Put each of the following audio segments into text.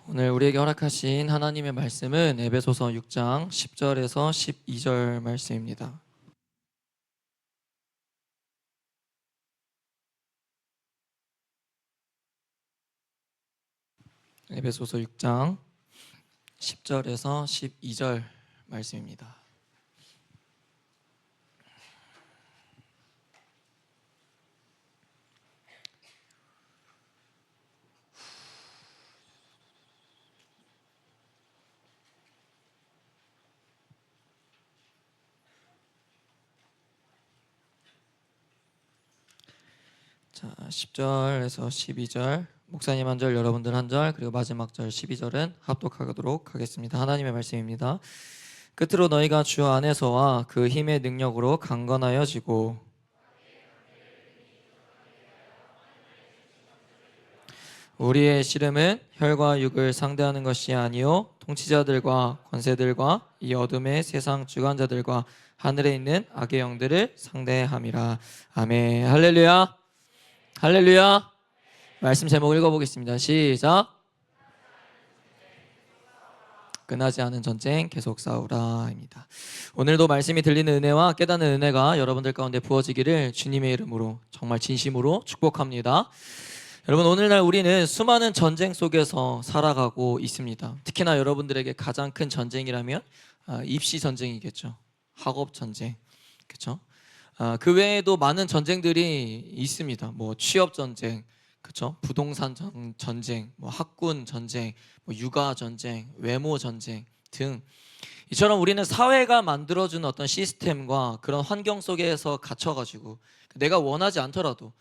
오늘 우리에게 허락하신 하나님의 말씀은 에베소서 6장 10절에서 12절 말씀입니다. 에베소서 6장 10절에서 12절 말씀입니다. 자, 10절에서 12절 목사님 한 절, 여러분들 한 절, 그리고 마지막 절 12절은 합독하도록 하겠습니다. 하나님의 말씀입니다. 끝으로 너희가 주 안에서와 그 힘의 능력으로 강건하여지고 우리의 씨름은 혈과 육을 상대하는 것이 아니요 통치자들과 권세들과 이 어둠의 세상 주관자들과 하늘에 있는 악의 영들을 상대함이라. 아멘. 할렐루야. 할렐루야. 말씀 제목 읽어보겠습니다. 시작. 끝나지 않은 전쟁 계속 싸우라 입니다. 오늘도 말씀이 들리는 은혜와 깨닫는 은혜가 여러분들 가운데 부어지기를 주님의 이름으로 정말 진심으로 축복합니다. 여러분, 오늘날 우리는 수많은 전쟁 속에서 살아가고 있습니다. 특히나 여러분들에게 가장 큰 전쟁이라면 입시 전쟁이겠죠. 학업 전쟁, 그렇죠? 그 외에도 많은 전쟁들이 있습니다. 뭐 취업 전쟁, 그렇죠? 부동산 전쟁, 뭐 학군 전쟁, 뭐 육아 전쟁, 외모 전쟁 등 이처럼 우리는 사회가 만들어주는 어떤 시스템과 그런 환경 속에서 갇혀가지고 내가 원하지 않더라도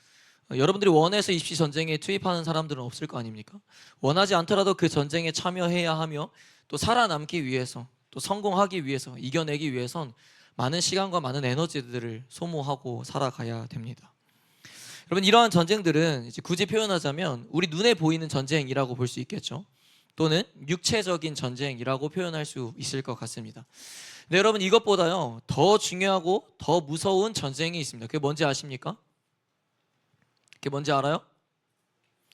여러분들이 원해서 입시 전쟁에 투입하는 사람들은 없을 거 아닙니까? 원하지 않더라도 그 전쟁에 참여해야 하며 또 살아남기 위해서 또 성공하기 위해서 이겨내기 위해선 많은 시간과 많은 에너지들을 소모하고 살아가야 됩니다. 여러분, 이러한 전쟁들은 이제 굳이 표현하자면 우리 눈에 보이는 전쟁이라고 볼 수 있겠죠. 또는 육체적인 전쟁이라고 표현할 수 있을 것 같습니다. 근데 여러분, 이것보다요 더 중요하고 더 무서운 전쟁이 있습니다. 그게 뭔지 아십니까? 그게 뭔지 알아요?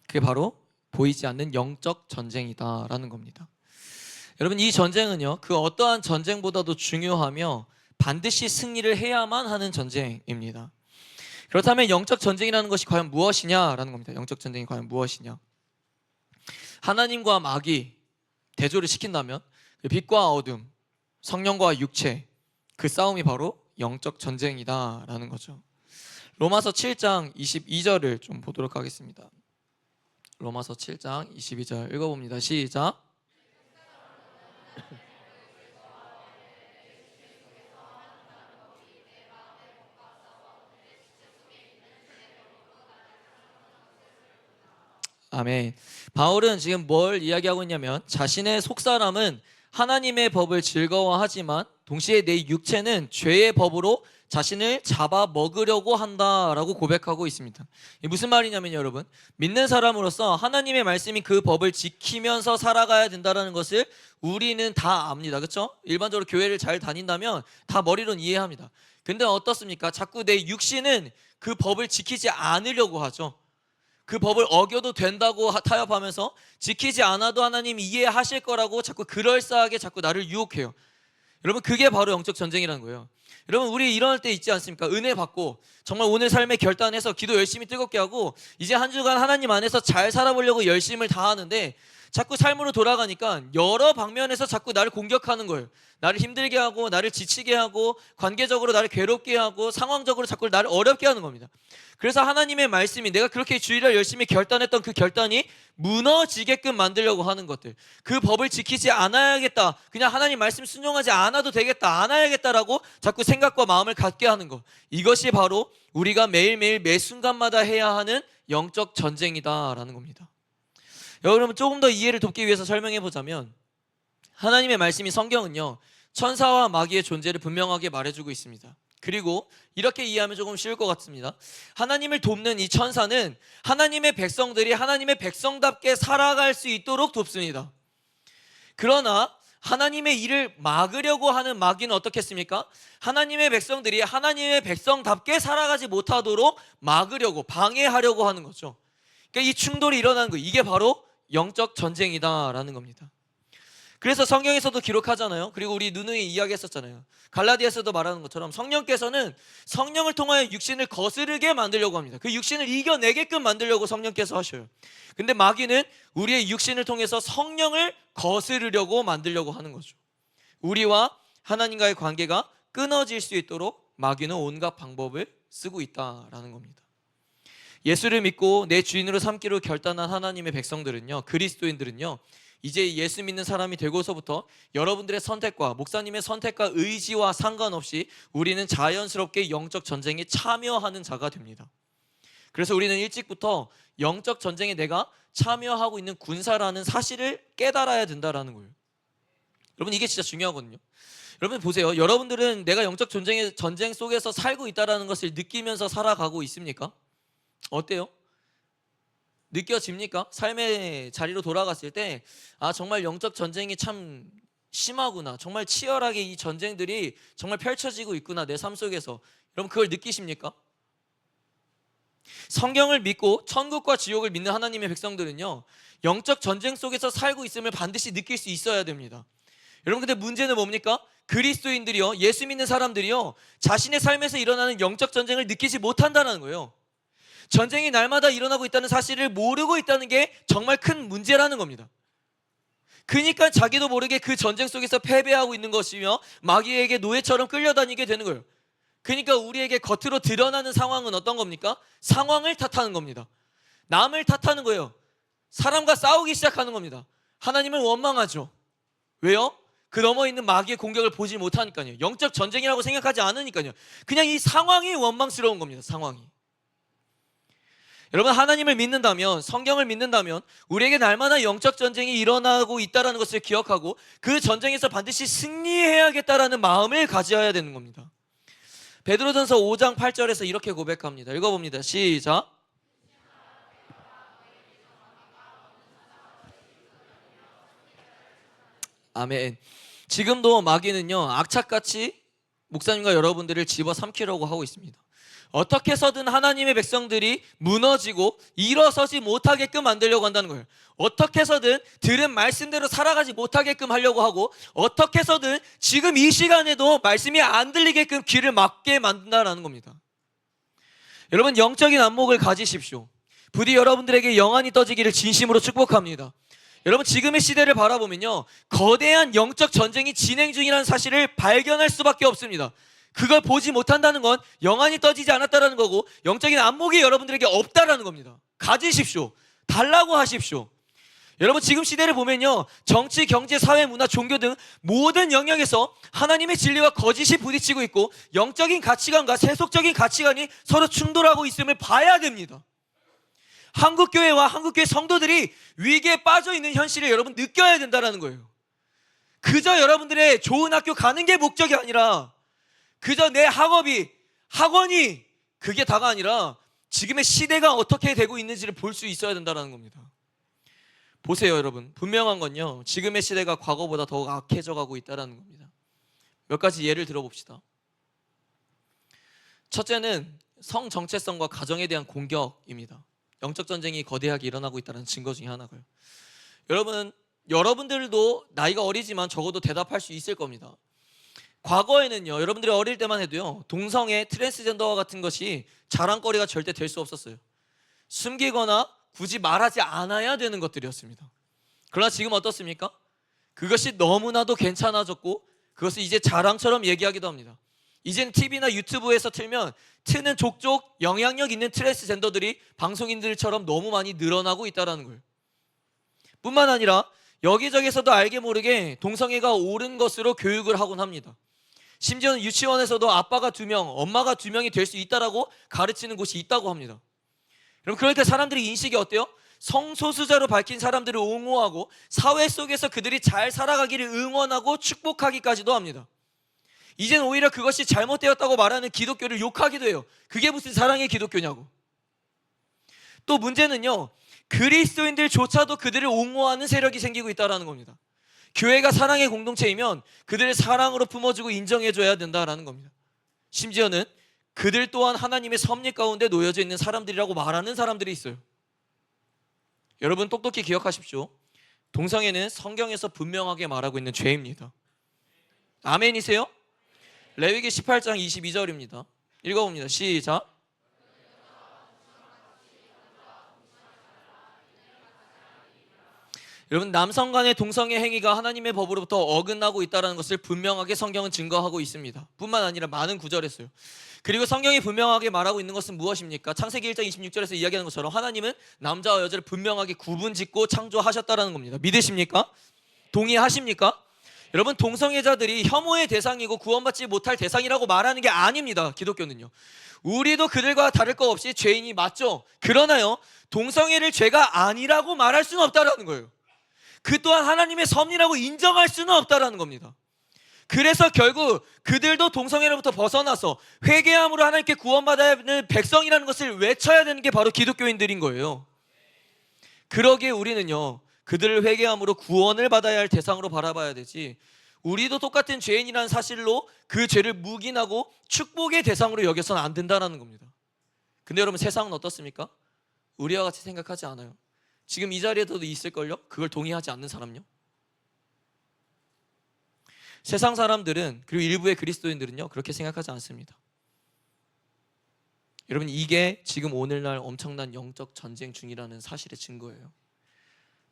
그게 바로 보이지 않는 영적 전쟁이다라는 겁니다. 여러분, 이 전쟁은요 그 어떠한 전쟁보다도 중요하며 반드시 승리를 해야만 하는 전쟁입니다. 그렇다면 영적 전쟁이라는 것이 과연 무엇이냐라는 겁니다. 영적 전쟁이 과연 무엇이냐? 하나님과 마귀 대조를 시킨다면 빛과 어둠, 성령과 육체, 그 싸움이 바로 영적 전쟁이다라는 거죠. 로마서 7장 22절을 좀 보도록 하겠습니다. 로마서 7장 22절 읽어봅니다. 시작. 아멘. 바울은 지금 뭘 이야기하고 있냐면 자신의 속사람은 하나님의 법을 즐거워하지만 동시에 내 육체는 죄의 법으로 자신을 잡아먹으려고 한다라고 고백하고 있습니다. 이게 무슨 말이냐면 여러분, 믿는 사람으로서 하나님의 말씀이 그 법을 지키면서 살아가야 된다는 것을 우리는 다 압니다. 그렇죠? 일반적으로 교회를 잘 다닌다면 다 머리로는 이해합니다. 근데 어떻습니까? 자꾸 내 육신은 그 법을 지키지 않으려고 하죠. 그 법을 어겨도 된다고 타협하면서 지키지 않아도 하나님이 이해하실 거라고 자꾸 그럴싸하게 자꾸 나를 유혹해요. 여러분, 그게 바로 영적 전쟁이라는 거예요. 여러분, 우리 이럴 때 있지 않습니까? 은혜 받고 정말 오늘 삶에 결단해서 기도 열심히 뜨겁게 하고 이제 한 주간 하나님 안에서 잘 살아보려고 열심을 다하는데 자꾸 삶으로 돌아가니까 여러 방면에서 자꾸 나를 공격하는 거예요. 나를 힘들게 하고 나를 지치게 하고 관계적으로 나를 괴롭게 하고 상황적으로 자꾸 나를 어렵게 하는 겁니다. 그래서 하나님의 말씀이 내가 그렇게 주일날 열심히 결단했던 그 결단이 무너지게끔 만들려고 하는 것들, 그 법을 지키지 않아야겠다, 그냥 하나님 말씀 순종하지 않아도 되겠다, 안 해야겠다라고 자꾸 생각과 마음을 갖게 하는 것, 이것이 바로 우리가 매일매일 매 순간마다 해야 하는 영적 전쟁이다라는 겁니다. 여러분, 조금 더 이해를 돕기 위해서 설명해 보자면 하나님의 말씀이 성경은요 천사와 마귀의 존재를 분명하게 말해주고 있습니다. 그리고 이렇게 이해하면 조금 쉬울 것 같습니다. 하나님을 돕는 이 천사는 하나님의 백성들이 하나님의 백성답게 살아갈 수 있도록 돕습니다. 그러나 하나님의 일을 막으려고 하는 마귀는 어떻겠습니까? 하나님의 백성들이 하나님의 백성답게 살아가지 못하도록 막으려고, 방해하려고 하는 거죠. 그러니까 이 충돌이 일어나는 거예요. 이게 바로 영적 전쟁이다라는 겁니다. 그래서 성경에서도 기록하잖아요. 그리고 우리 누누이 이야기했었잖아요. 갈라디아서도 말하는 것처럼 성령께서는 성령을 통하여 육신을 거스르게 만들려고 합니다. 그 육신을 이겨내게끔 만들려고 성령께서 하셔요. 근데 마귀는 우리의 육신을 통해서 성령을 거스르려고 만들려고 하는 거죠. 우리와 하나님과의 관계가 끊어질 수 있도록 마귀는 온갖 방법을 쓰고 있다라는 겁니다. 예수를 믿고 내 주인으로 삼기로 결단한 하나님의 백성들은요, 그리스도인들은요, 이제 예수 믿는 사람이 되고서부터 여러분들의 선택과 목사님의 선택과 의지와 상관없이 우리는 자연스럽게 영적 전쟁에 참여하는 자가 됩니다. 그래서 우리는 일찍부터 영적 전쟁에 내가 참여하고 있는 군사라는 사실을 깨달아야 된다라는 거예요. 여러분, 이게 진짜 중요하거든요. 여러분 보세요. 여러분들은 내가 영적 전쟁 속에서 살고 있다는 것을 느끼면서 살아가고 있습니까? 어때요? 느껴집니까? 삶의 자리로 돌아갔을 때 정말 영적 전쟁이 참 심하구나, 정말 치열하게 이 전쟁들이 정말 펼쳐지고 있구나, 내 삶 속에서. 여러분, 그걸 느끼십니까? 성경을 믿고 천국과 지옥을 믿는 하나님의 백성들은요, 영적 전쟁 속에서 살고 있음을 반드시 느낄 수 있어야 됩니다. 여러분, 근데 문제는 뭡니까? 그리스도인들이요, 예수 믿는 사람들이요, 자신의 삶에서 일어나는 영적 전쟁을 느끼지 못한다는 거예요. 전쟁이 날마다 일어나고 있다는 사실을 모르고 있다는 게 정말 큰 문제라는 겁니다. 그러니까 자기도 모르게 그 전쟁 속에서 패배하고 있는 것이며 마귀에게 노예처럼 끌려다니게 되는 거예요. 그러니까 우리에게 겉으로 드러나는 상황은 어떤 겁니까? 상황을 탓하는 겁니다. 남을 탓하는 거예요. 사람과 싸우기 시작하는 겁니다. 하나님을 원망하죠. 왜요? 그 넘어 있는 마귀의 공격을 보지 못하니까요. 영적 전쟁이라고 생각하지 않으니까요. 그냥 이 상황이 원망스러운 겁니다. 상황이. 여러분, 하나님을 믿는다면, 성경을 믿는다면 우리에게 날마다 영적 전쟁이 일어나고 있다는 것을 기억하고 그 전쟁에서 반드시 승리해야겠다라는 마음을 가져야 되는 겁니다. 베드로전서 5장 8절에서 이렇게 고백합니다. 읽어봅니다. 시작. 아멘. 지금도 마귀는요, 악착같이 목사님과 여러분들을 집어삼키려고 하고 있습니다. 어떻게 해서든 하나님의 백성들이 무너지고 일어서지 못하게끔 만들려고 한다는 거예요. 어떻게 해서든 들은 말씀대로 살아가지 못하게끔 하려고 하고, 어떻게 해서든 지금 이 시간에도 말씀이 안 들리게끔 귀를 막게 만든다는 겁니다. 여러분, 영적인 안목을 가지십시오. 부디 여러분들에게 영안이 떠지기를 진심으로 축복합니다. 여러분, 지금의 시대를 바라보면요, 거대한 영적 전쟁이 진행 중이라는 사실을 발견할 수밖에 없습니다. 그걸 보지 못한다는 건 영안이 떠지지 않았다는 거고, 영적인 안목이 여러분들에게 없다라는 겁니다. 가지십시오. 달라고 하십시오. 여러분, 지금 시대를 보면요, 정치, 경제, 사회, 문화, 종교 등 모든 영역에서 하나님의 진리와 거짓이 부딪히고 있고, 영적인 가치관과 세속적인 가치관이 서로 충돌하고 있음을 봐야 됩니다. 한국교회와 한국교회 성도들이 위기에 빠져 있는 현실을 여러분 느껴야 된다는 거예요. 그저 여러분들의 좋은 학교 가는 게 목적이 아니라, 그저 내 학원이 그게 다가 아니라 지금의 시대가 어떻게 되고 있는지를 볼 수 있어야 된다는 겁니다. 보세요, 여러분. 분명한 건요, 지금의 시대가 과거보다 더욱 악해져 가고 있다는 겁니다. 몇 가지 예를 들어봅시다. 첫째는 성 정체성과 가정에 대한 공격입니다. 영적 전쟁이 거대하게 일어나고 있다는 증거 중에 하나고요. 여러분들도 나이가 어리지만 적어도 대답할 수 있을 겁니다. 과거에는요, 여러분들이 어릴 때만 해도요, 동성애, 트랜스젠더와 같은 것이 자랑거리가 절대 될 수 없었어요. 숨기거나 굳이 말하지 않아야 되는 것들이었습니다. 그러나 지금 어떻습니까? 그것이 너무나도 괜찮아졌고, 그것을 이제 자랑처럼 얘기하기도 합니다. 이젠 TV나 유튜브에서 틀면 트는 족족 영향력 있는 트랜스젠더들이 방송인들처럼 너무 많이 늘어나고 있다는 거예요. 뿐만 아니라 여기저기서도 알게 모르게 동성애가 옳은 것으로 교육을 하곤 합니다. 심지어는 유치원에서도 아빠가 2명, 엄마가 2명이 될 수 있다라고 가르치는 곳이 있다고 합니다. 그럼 그러니까 사람들이 인식이 어때요? 성소수자로 밝힌 사람들을 옹호하고 사회 속에서 그들이 잘 살아가기를 응원하고 축복하기까지도 합니다. 이젠 오히려 그것이 잘못되었다고 말하는 기독교를 욕하기도 해요. 그게 무슨 사랑의 기독교냐고. 또 문제는요, 그리스도인들조차도 그들을 옹호하는 세력이 생기고 있다는 겁니다. 교회가 사랑의 공동체이면 그들을 사랑으로 품어주고 인정해줘야 된다는 겁니다. 심지어는 그들 또한 하나님의 섭리 가운데 놓여져 있는 사람들이라고 말하는 사람들이 있어요. 여러분 똑똑히 기억하십시오. 동성애는 성경에서 분명하게 말하고 있는 죄입니다. 아멘이세요? 레위기 18장 22절입니다. 읽어봅니다. 시작. 여러분, 남성 간의 동성애 행위가 하나님의 법으로부터 어긋나고 있다는 것을 분명하게 성경은 증거하고 있습니다. 뿐만 아니라 많은 구절에서요. 그리고 성경이 분명하게 말하고 있는 것은 무엇입니까? 창세기 1장 26절에서 이야기하는 것처럼 하나님은 남자와 여자를 분명하게 구분짓고 창조하셨다는 겁니다. 믿으십니까? 동의하십니까? 여러분, 동성애자들이 혐오의 대상이고 구원받지 못할 대상이라고 말하는 게 아닙니다. 기독교는요. 우리도 그들과 다를 것 없이 죄인이 맞죠. 그러나요, 동성애를 죄가 아니라고 말할 수는 없다는 거예요. 그 또한 하나님의 섭리라고 인정할 수는 없다는 겁니다. 그래서 결국 그들도 동성애로부터 벗어나서 회개함으로 하나님께 구원받아야 하는 백성이라는 것을 외쳐야 되는 게 바로 기독교인들인 거예요. 그러기에 우리는요, 그들을 회개함으로 구원을 받아야 할 대상으로 바라봐야 되지, 우리도 똑같은 죄인이라는 사실로 그 죄를 묵인하고 축복의 대상으로 여겨서는 안 된다는 겁니다. 근데 여러분, 세상은 어떻습니까? 우리와 같이 생각하지 않아요. 지금 이 자리에도 있을걸요? 그걸 동의하지 않는 사람요? 세상 사람들은, 그리고 일부의 그리스도인들은요, 그렇게 생각하지 않습니다. 여러분, 이게 지금 오늘날 엄청난 영적 전쟁 중이라는 사실의 증거예요.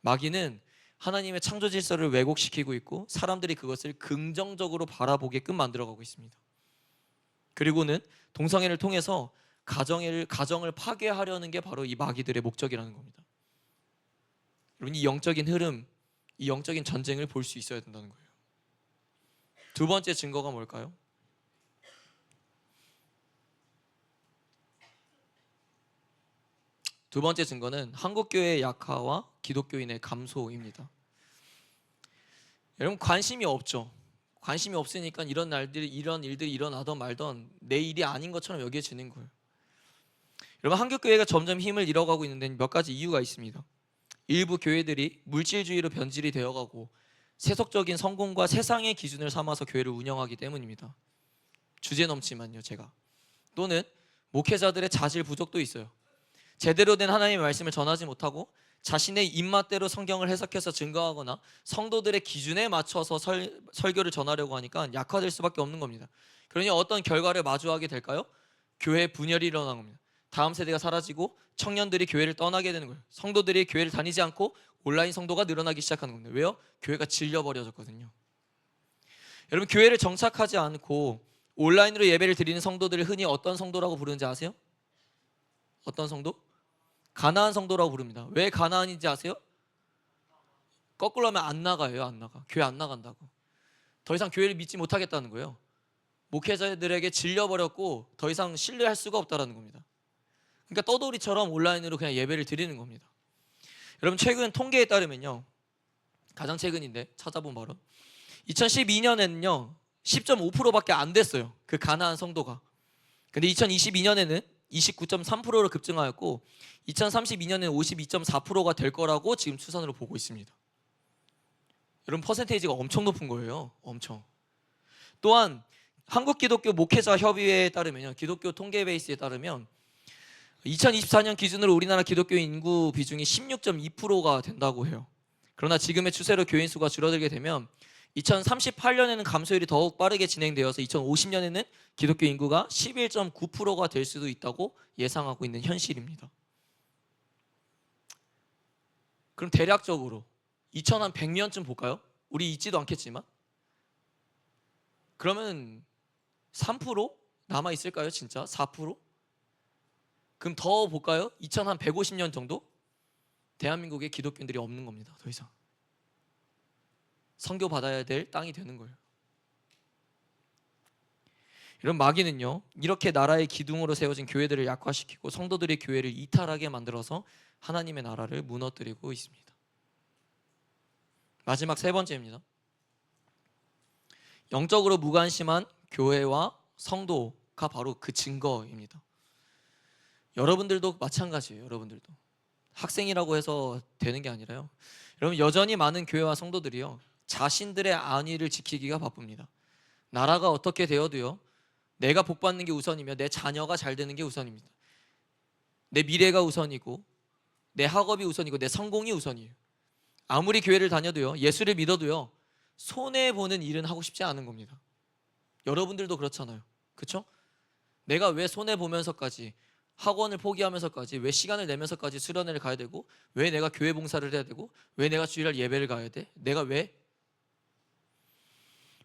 마귀는 하나님의 창조 질서를 왜곡시키고 있고 사람들이 그것을 긍정적으로 바라보게끔 만들어가고 있습니다. 그리고는 동성애를 통해서 가정을 파괴하려는 게 바로 이 마귀들의 목적이라는 겁니다. 여러분, 이 영적인 흐름, 이 영적인 전쟁을 볼 수 있어야 된다는 거예요. 두 번째 증거가 뭘까요? 두 번째 증거는 한국교회의 약화와 기독교인의 감소입니다. 여러분, 관심이 없죠. 관심이 없으니까 이런 일들이 일어나던 말던 내 일이 아닌 것처럼 여겨지는 거예요. 여러분, 한국교회가 점점 힘을 잃어가고 있는데 몇 가지 이유가 있습니다. 일부 교회들이 물질주의로 변질이 되어가고 세속적인 성공과 세상의 기준을 삼아서 교회를 운영하기 때문입니다. 주제 넘지만요, 제가. 또는 목회자들의 자질 부족도 있어요. 제대로 된 하나님의 말씀을 전하지 못하고 자신의 입맛대로 성경을 해석해서 증거하거나 성도들의 기준에 맞춰서 설교를 전하려고 하니까 약화될 수밖에 없는 겁니다. 그러니 어떤 결과를 마주하게 될까요? 교회 분열이 일어나는 겁니다. 다음 세대가 사라지고 청년들이 교회를 떠나게 되는 거예요. 성도들이 교회를 다니지 않고 온라인 성도가 늘어나기 시작하는 겁니다. 왜요? 교회가 질려버려졌거든요. 여러분, 교회를 정착하지 않고 온라인으로 예배를 드리는 성도들을 흔히 어떤 성도라고 부르는지 아세요? 어떤 성도? 가나안 성도라고 부릅니다. 왜 가나안인지 아세요? 거꾸로 하면 안 나가요. 안 나가. 교회 안 나간다고. 더 이상 교회를 믿지 못하겠다는 거예요. 목회자들에게 질려버렸고 더 이상 신뢰할 수가 없다는 겁니다. 그러니까 떠돌이처럼 온라인으로 그냥 예배를 드리는 겁니다. 여러분, 최근 통계에 따르면요, 가장 최근인데 찾아본 바로 2012년에는요 10.5%밖에 안 됐어요. 그 가나안 성도가. 근데 2022년에는 29.3%로 급증하였고 2032년에는 52.4%가 될 거라고 지금 추산으로 보고 있습니다. 여러분, 퍼센테이지가 엄청 높은 거예요. 엄청. 또한 한국기독교 목회자 협의회에 따르면요, 기독교 통계 베이스에 따르면 2024년 기준으로 우리나라 기독교 인구 비중이 16.2%가 된다고 해요. 그러나 지금의 추세로 교인 수가 줄어들게 되면 2038년에는 감소율이 더욱 빠르게 진행되어서 2050년에는 기독교 인구가 11.9%가 될 수도 있다고 예상하고 있는 현실입니다. 그럼 대략적으로 2100년쯤 볼까요? 우리 있지도 않겠지만. 그러면 3% 남아있을까요? 진짜 4%? 그럼 더 볼까요? 2150년 정도? 대한민국에 기독교인들이 없는 겁니다. 더 이상 선교 받아야 될 땅이 되는 거예요. 이런 마귀는요, 이렇게 나라의 기둥으로 세워진 교회들을 약화시키고 성도들의 교회를 이탈하게 만들어서 하나님의 나라를 무너뜨리고 있습니다. 마지막 세 번째입니다. 영적으로 무관심한 교회와 성도가 바로 그 증거입니다. 여러분들도 마찬가지예요. 여러분들도 학생이라고 해서 되는 게 아니라요, 여러분, 여전히 많은 교회와 성도들이요 자신들의 안위를 지키기가 바쁩니다. 나라가 어떻게 되어도요, 내가 복받는 게 우선이며 내 자녀가 잘 되는 게 우선입니다. 내 미래가 우선이고 내 학업이 우선이고 내 성공이 우선이에요. 아무리 교회를 다녀도요, 예수를 믿어도요, 손해보는 일은 하고 싶지 않은 겁니다. 여러분들도 그렇잖아요. 그렇죠? 내가 왜 손해보면서까지, 학원을 포기하면서까지, 왜 시간을 내면서까지 수련회를 가야 되고, 왜 내가 교회 봉사를 해야 되고, 왜 내가 주일날 예배를 가야 돼? 내가 왜?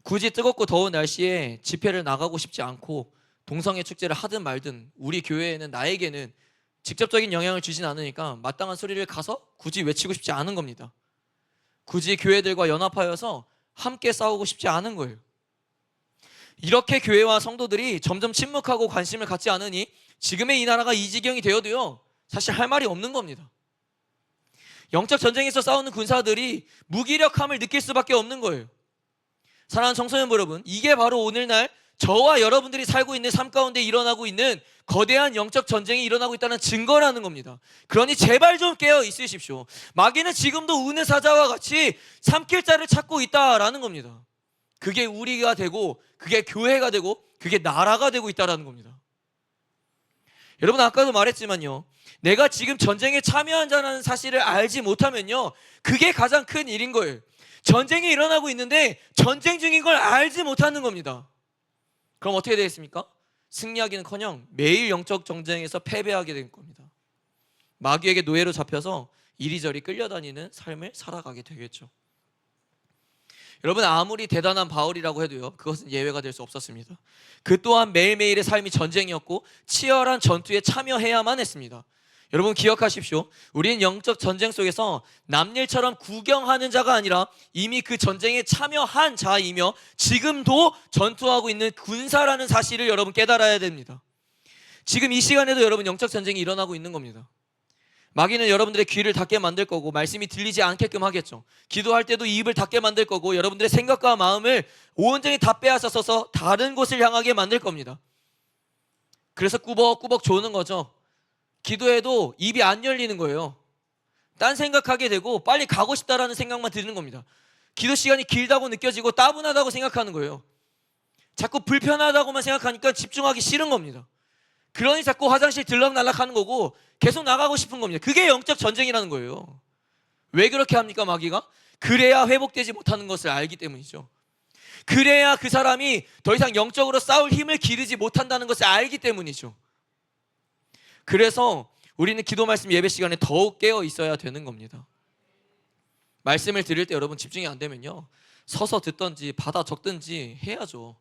굳이 뜨겁고 더운 날씨에 집회를 나가고 싶지 않고 동성애 축제를 하든 말든 우리 교회에는, 나에게는 직접적인 영향을 주진 않으니까 마땅한 소리를 가서 굳이 외치고 싶지 않은 겁니다. 굳이 교회들과 연합하여서 함께 싸우고 싶지 않은 거예요. 이렇게 교회와 성도들이 점점 침묵하고 관심을 갖지 않으니 지금의 이 나라가 이 지경이 되어도요, 사실 할 말이 없는 겁니다. 영적 전쟁에서 싸우는 군사들이 무기력함을 느낄 수밖에 없는 거예요. 사랑하는 청소년 여러분, 이게 바로 오늘날 저와 여러분들이 살고 있는 삶 가운데 일어나고 있는 거대한 영적 전쟁이 일어나고 있다는 증거라는 겁니다. 그러니 제발 좀 깨어 있으십시오. 마귀는 지금도 우는 사자와 같이 삼킬 자를 찾고 있다라는 겁니다. 그게 우리가 되고, 그게 교회가 되고, 그게 나라가 되고 있다라는 겁니다. 여러분, 아까도 말했지만요, 내가 지금 전쟁에 참여한다는 사실을 알지 못하면요, 그게 가장 큰 일인 거예요. 전쟁이 일어나고 있는데 전쟁 중인 걸 알지 못하는 겁니다. 그럼 어떻게 되겠습니까? 승리하기는커녕 매일 영적 전쟁에서 패배하게 될 겁니다. 마귀에게 노예로 잡혀서 이리저리 끌려다니는 삶을 살아가게 되겠죠. 여러분, 아무리 대단한 바울이라고 해도요, 그것은 예외가 될 수 없었습니다. 그 또한 매일매일의 삶이 전쟁이었고 치열한 전투에 참여해야만 했습니다. 여러분 기억하십시오. 우리는 영적 전쟁 속에서 남일처럼 구경하는 자가 아니라 이미 그 전쟁에 참여한 자이며 지금도 전투하고 있는 군사라는 사실을 여러분 깨달아야 됩니다. 지금 이 시간에도 여러분 영적 전쟁이 일어나고 있는 겁니다. 마귀는 여러분들의 귀를 닫게 만들 거고 말씀이 들리지 않게끔 하겠죠. 기도할 때도 입을 닫게 만들 거고 여러분들의 생각과 마음을 온전히 다 빼앗아서서 다른 곳을 향하게 만들 겁니다. 그래서 꾸벅꾸벅 조는 거죠. 기도해도 입이 안 열리는 거예요. 딴 생각하게 되고 빨리 가고 싶다라는 생각만 드는 겁니다. 기도 시간이 길다고 느껴지고 따분하다고 생각하는 거예요. 자꾸 불편하다고만 생각하니까 집중하기 싫은 겁니다. 그러니 자꾸 화장실 들락날락 하는 거고 계속 나가고 싶은 겁니다. 그게 영적 전쟁이라는 거예요. 왜 그렇게 합니까, 마귀가? 그래야 회복되지 못하는 것을 알기 때문이죠. 그래야 그 사람이 더 이상 영적으로 싸울 힘을 기르지 못한다는 것을 알기 때문이죠. 그래서 우리는 기도 말씀 예배 시간에 더욱 깨어 있어야 되는 겁니다. 말씀을 드릴 때 여러분 집중이 안 되면요, 서서 듣든지 받아 적든지 해야죠.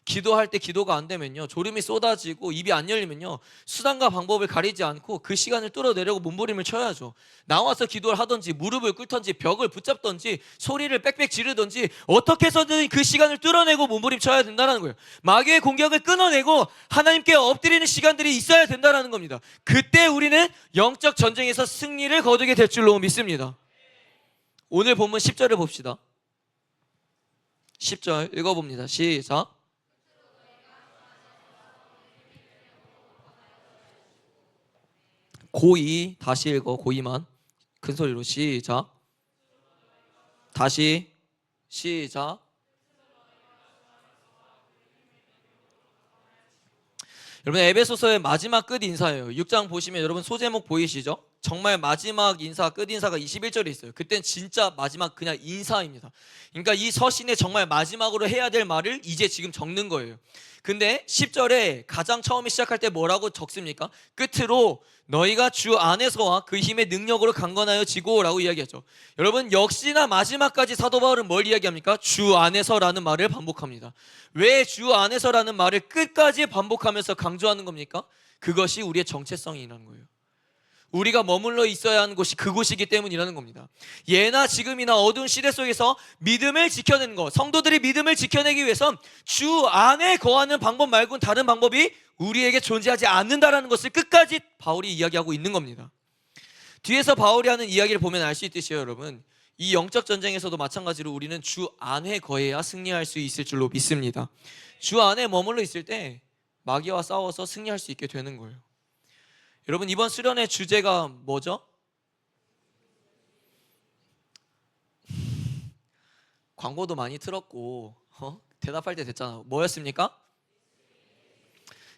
기도할 때 기도가 안 되면요, 졸음이 쏟아지고 입이 안 열리면요, 수단과 방법을 가리지 않고 그 시간을 뚫어내려고 몸부림을 쳐야죠. 나와서 기도를 하든지 무릎을 꿇든지 벽을 붙잡든지 소리를 빽빽 지르든지 어떻게 해서든 그 시간을 뚫어내고 몸부림 쳐야 된다는 거예요. 마귀의 공격을 끊어내고 하나님께 엎드리는 시간들이 있어야 된다는 겁니다. 그때 우리는 영적 전쟁에서 승리를 거두게 될 줄로 믿습니다. 오늘 본문 10절을 봅시다. 10절 읽어봅니다. 시작. 고2 다시 읽어. 고2만 큰 소리로 시작. 다시 시작. 여러분 에베소서의 마지막 끝 인사예요. 6장 보시면 여러분 소제목 보이시죠? 정말 마지막 인사, 끝 인사가 21절에 있어요. 그땐 진짜 마지막 그냥 인사입니다. 그러니까 이 서신에 정말 마지막으로 해야 될 말을 이제 지금 적는 거예요. 근데 10절에 가장 처음에 시작할 때 뭐라고 적습니까? 끝으로 너희가 주 안에서와 그 힘의 능력으로 강건하여 지고라고 이야기하죠. 여러분 역시나 마지막까지 사도 바울은 뭘 이야기합니까? 주 안에서라는 말을 반복합니다. 왜 주 안에서라는 말을 끝까지 반복하면서 강조하는 겁니까? 그것이 우리의 정체성이라는 거예요. 우리가 머물러 있어야 하는 곳이 그곳이기 때문이라는 겁니다. 예나 지금이나 어두운 시대 속에서 믿음을 지켜내는 것, 성도들이 믿음을 지켜내기 위해선 주 안에 거하는 방법 말고는 다른 방법이 우리에게 존재하지 않는다라는 것을 끝까지 바울이 이야기하고 있는 겁니다. 뒤에서 바울이 하는 이야기를 보면 알 수 있듯이요, 여러분. 이 영적 전쟁에서도 마찬가지로 우리는 주 안에 거해야 승리할 수 있을 줄로 믿습니다. 주 안에 머물러 있을 때 마귀와 싸워서 승리할 수 있게 되는 거예요. 여러분 이번 수련의 주제가 뭐죠? 광고도 많이 틀었고 대답할 때 됐잖아. 뭐였습니까?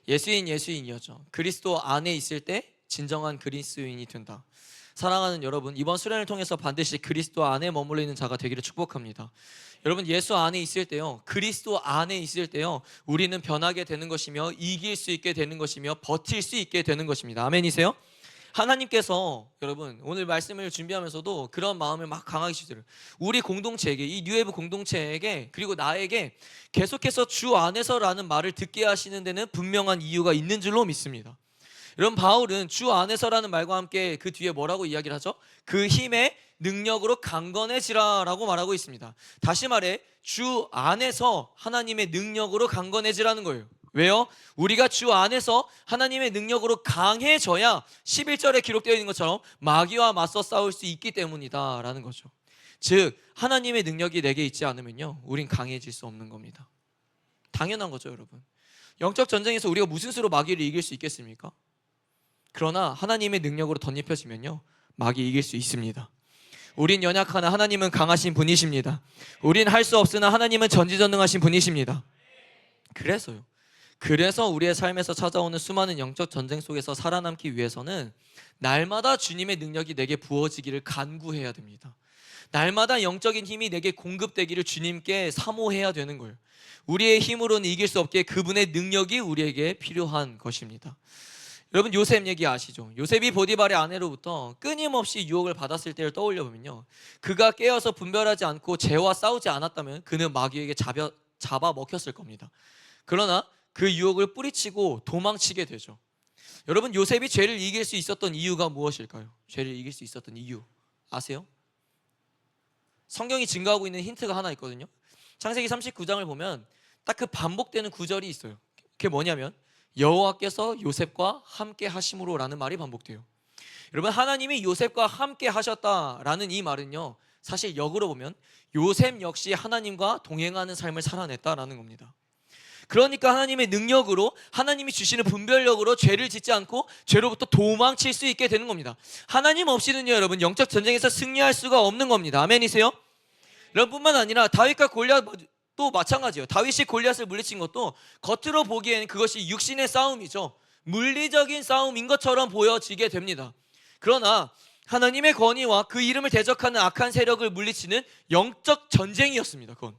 예수인이었죠. 그리스도 안에 있을 때 진정한 그리스도인이 된다. 사랑하는 여러분, 이번 수련을 통해서 반드시 그리스도 안에 머물러 있는 자가 되기를 축복합니다. 여러분, 예수 안에 있을 때요, 그리스도 안에 있을 때요, 우리는 변하게 되는 것이며 이길 수 있게 되는 것이며 버틸 수 있게 되는 것입니다. 아멘이세요? 하나님께서 여러분 오늘 말씀을 준비하면서도 그런 마음을 막 강하게 주세요. 우리 공동체에게, 이 뉴에브 공동체에게, 그리고 나에게 계속해서 주 안에서라는 말을 듣게 하시는 데는 분명한 이유가 있는 줄로 믿습니다. 여러분, 바울은 주 안에서라는 말과 함께 그 뒤에 뭐라고 이야기를 하죠? 그 힘의 능력으로 강건해지라라고 말하고 있습니다. 다시 말해, 주 안에서 하나님의 능력으로 강건해지라는 거예요. 왜요? 우리가 주 안에서 하나님의 능력으로 강해져야 11절에 기록되어 있는 것처럼 마귀와 맞서 싸울 수 있기 때문이다 라는 거죠. 즉 하나님의 능력이 내게 있지 않으면요, 우린 강해질 수 없는 겁니다. 당연한 거죠. 여러분, 영적 전쟁에서 우리가 무슨 수로 마귀를 이길 수 있겠습니까? 그러나 하나님의 능력으로 덧입혀지면요, 마귀 이길 수 있습니다. 우린 연약하나 하나님은 강하신 분이십니다. 우린 할 수 없으나 하나님은 전지전능하신 분이십니다. 그래서 우리의 삶에서 찾아오는 수많은 영적 전쟁 속에서 살아남기 위해서는 날마다 주님의 능력이 내게 부어지기를 간구해야 됩니다. 날마다 영적인 힘이 내게 공급되기를 주님께 사모해야 되는 거예요. 우리의 힘으로는 이길 수 없기에 그분의 능력이 우리에게 필요한 것입니다. 여러분, 요셉 얘기 아시죠? 요셉이 보디발의 아내로부터 끊임없이 유혹을 받았을 때를 떠올려 보면요, 그가 깨어서 분별하지 않고 죄와 싸우지 않았다면 그는 마귀에게 잡아 먹혔을 겁니다. 그러나 그 유혹을 뿌리치고 도망치게 되죠. 여러분, 요셉이 죄를 이길 수 있었던 이유가 무엇일까요? 죄를 이길 수 있었던 이유 아세요? 성경이 증거하고 있는 힌트가 하나 있거든요. 창세기 39장을 보면 딱 그 반복되는 구절이 있어요. 그게 뭐냐면 여호와께서 요셉과 함께 하심으로 라는 말이 반복돼요. 여러분, 하나님이 요셉과 함께 하셨다라는 이 말은요, 사실 역으로 보면 요셉 역시 하나님과 동행하는 삶을 살아냈다라는 겁니다. 그러니까 하나님의 능력으로, 하나님이 주시는 분별력으로 죄를 짓지 않고 죄로부터 도망칠 수 있게 되는 겁니다. 하나님 없이는요, 여러분, 영적 전쟁에서 승리할 수가 없는 겁니다. 아멘이세요? 여러분, 뿐만 아니라 다윗과 골리앗도 마찬가지예요. 다윗이 골리앗을 물리친 것도 겉으로 보기에는 그것이 육신의 싸움이죠. 물리적인 싸움인 것처럼 보여지게 됩니다. 그러나 하나님의 권위와 그 이름을 대적하는 악한 세력을 물리치는 영적 전쟁이었습니다. 그건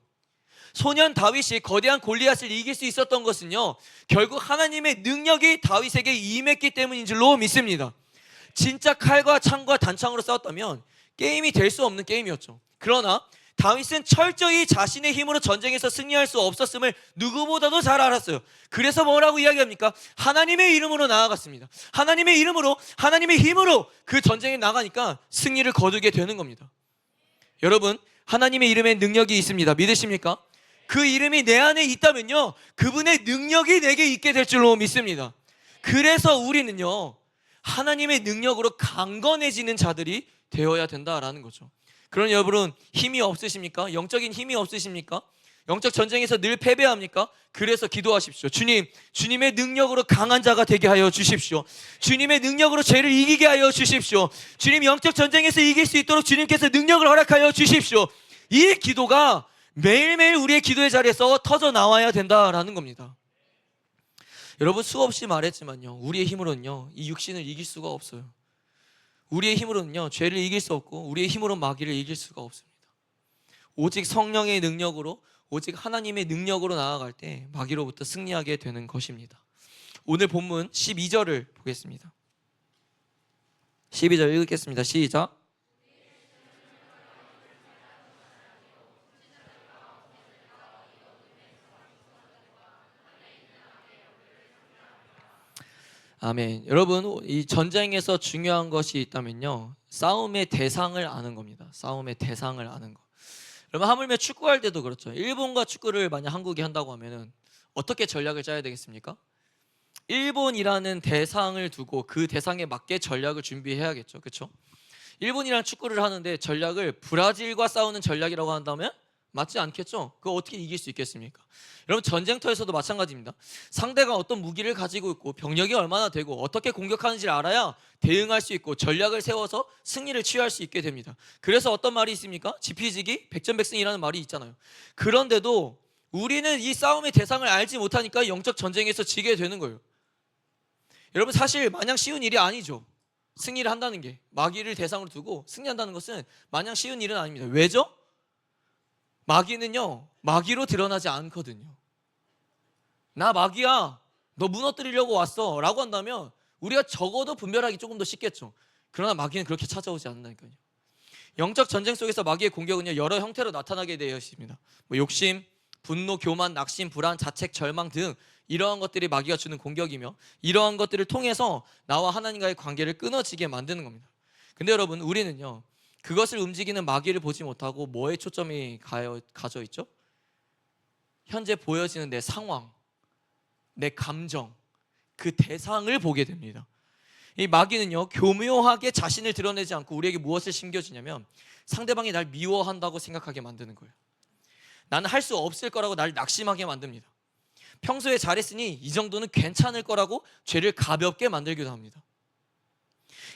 소년 다윗이 거대한 골리앗을 이길 수 있었던 것은요, 결국 하나님의 능력이 다윗에게 임했기 때문인 줄로 믿습니다. 진짜 칼과 창과 단창으로 싸웠다면 게임이 될 수 없는 게임이었죠. 그러나 다윗은 철저히 자신의 힘으로 전쟁에서 승리할 수 없었음을 누구보다도 잘 알았어요. 그래서 뭐라고 이야기합니까? 하나님의 이름으로 나아갔습니다. 하나님의 이름으로, 하나님의 힘으로 그 전쟁에 나가니까 승리를 거두게 되는 겁니다. 여러분, 하나님의 이름에 능력이 있습니다. 믿으십니까? 그 이름이 내 안에 있다면요, 그분의 능력이 내게 있게 될 줄로 믿습니다. 그래서 우리는요, 하나님의 능력으로 강건해지는 자들이 되어야 된다라는 거죠. 그런 여러분, 힘이 없으십니까? 영적인 힘이 없으십니까? 영적 전쟁에서 늘 패배합니까? 그래서 기도하십시오. 주님의 능력으로 강한 자가 되게 하여 주십시오. 주님의 능력으로 죄를 이기게 하여 주십시오. 주님, 영적 전쟁에서 이길 수 있도록 주님께서 능력을 허락하여 주십시오. 이 기도가 매일매일 우리의 기도의 자리에서 터져 나와야 된다라는 겁니다. 여러분, 수없이 말했지만요, 우리의 힘으로는요, 이 육신을 이길 수가 없어요. 우리의 힘으로는요, 죄를 이길 수 없고 우리의 힘으로 마귀를 이길 수가 없습니다. 오직 성령의 능력으로, 오직 하나님의 능력으로 나아갈 때 마귀로부터 승리하게 되는 것입니다. 오늘 본문 12절을 보겠습니다. 12절 읽겠습니다. 시작. 아멘. 여러분, 이 전쟁에서 중요한 것이 있다면요, 싸움의 대상을 아는 겁니다. 싸움의 대상을 아는 거. 여러분, 하물며 축구할 때도 그렇죠. 일본과 축구를 만약 한국이 한다고 하면은 어떻게 전략을 짜야 되겠습니까? 일본이라는 대상을 두고 그 대상에 맞게 전략을 준비해야겠죠. 그렇죠? 일본이랑 축구를 하는데 전략을 브라질과 싸우는 전략이라고 한다면 맞지 않겠죠? 그거 어떻게 이길 수 있겠습니까? 여러분, 전쟁터에서도 마찬가지입니다. 상대가 어떤 무기를 가지고 있고 병력이 얼마나 되고 어떻게 공격하는지를 알아야 대응할 수 있고 전략을 세워서 승리를 취할 수 있게 됩니다. 그래서 어떤 말이 있습니까? 지피지기 백전백승이라는 말이 있잖아요. 그런데도 우리는 이 싸움의 대상을 알지 못하니까 영적 전쟁에서 지게 되는 거예요. 여러분, 사실 마냥 쉬운 일이 아니죠. 승리를 한다는 게, 마귀를 대상으로 두고 승리한다는 것은 마냥 쉬운 일은 아닙니다. 왜죠? 마귀는요, 마귀로 드러나지 않거든요. 나 마귀야, 너 무너뜨리려고 왔어 라고 한다면 우리가 적어도 분별하기 조금 더 쉽겠죠. 그러나 마귀는 그렇게 찾아오지 않는다니까요. 영적 전쟁 속에서 마귀의 공격은요, 여러 형태로 나타나게 되어 있습니다. 욕심, 분노, 교만, 낙심, 불안, 자책, 절망 등 이러한 것들이 마귀가 주는 공격이며, 이러한 것들을 통해서 나와 하나님과의 관계를 끊어지게 만드는 겁니다. 근데 여러분, 우리는요, 그것을 움직이는 마귀를 보지 못하고 뭐에 초점이 가져 있죠? 현재 보여지는 내 상황, 내 감정, 그 대상을 보게 됩니다. 이 마귀는요, 교묘하게 자신을 드러내지 않고 우리에게 무엇을 심겨주냐면 상대방이 날 미워한다고 생각하게 만드는 거예요. 나는 할 수 없을 거라고 날 낙심하게 만듭니다. 평소에 잘했으니 이 정도는 괜찮을 거라고 죄를 가볍게 만들기도 합니다.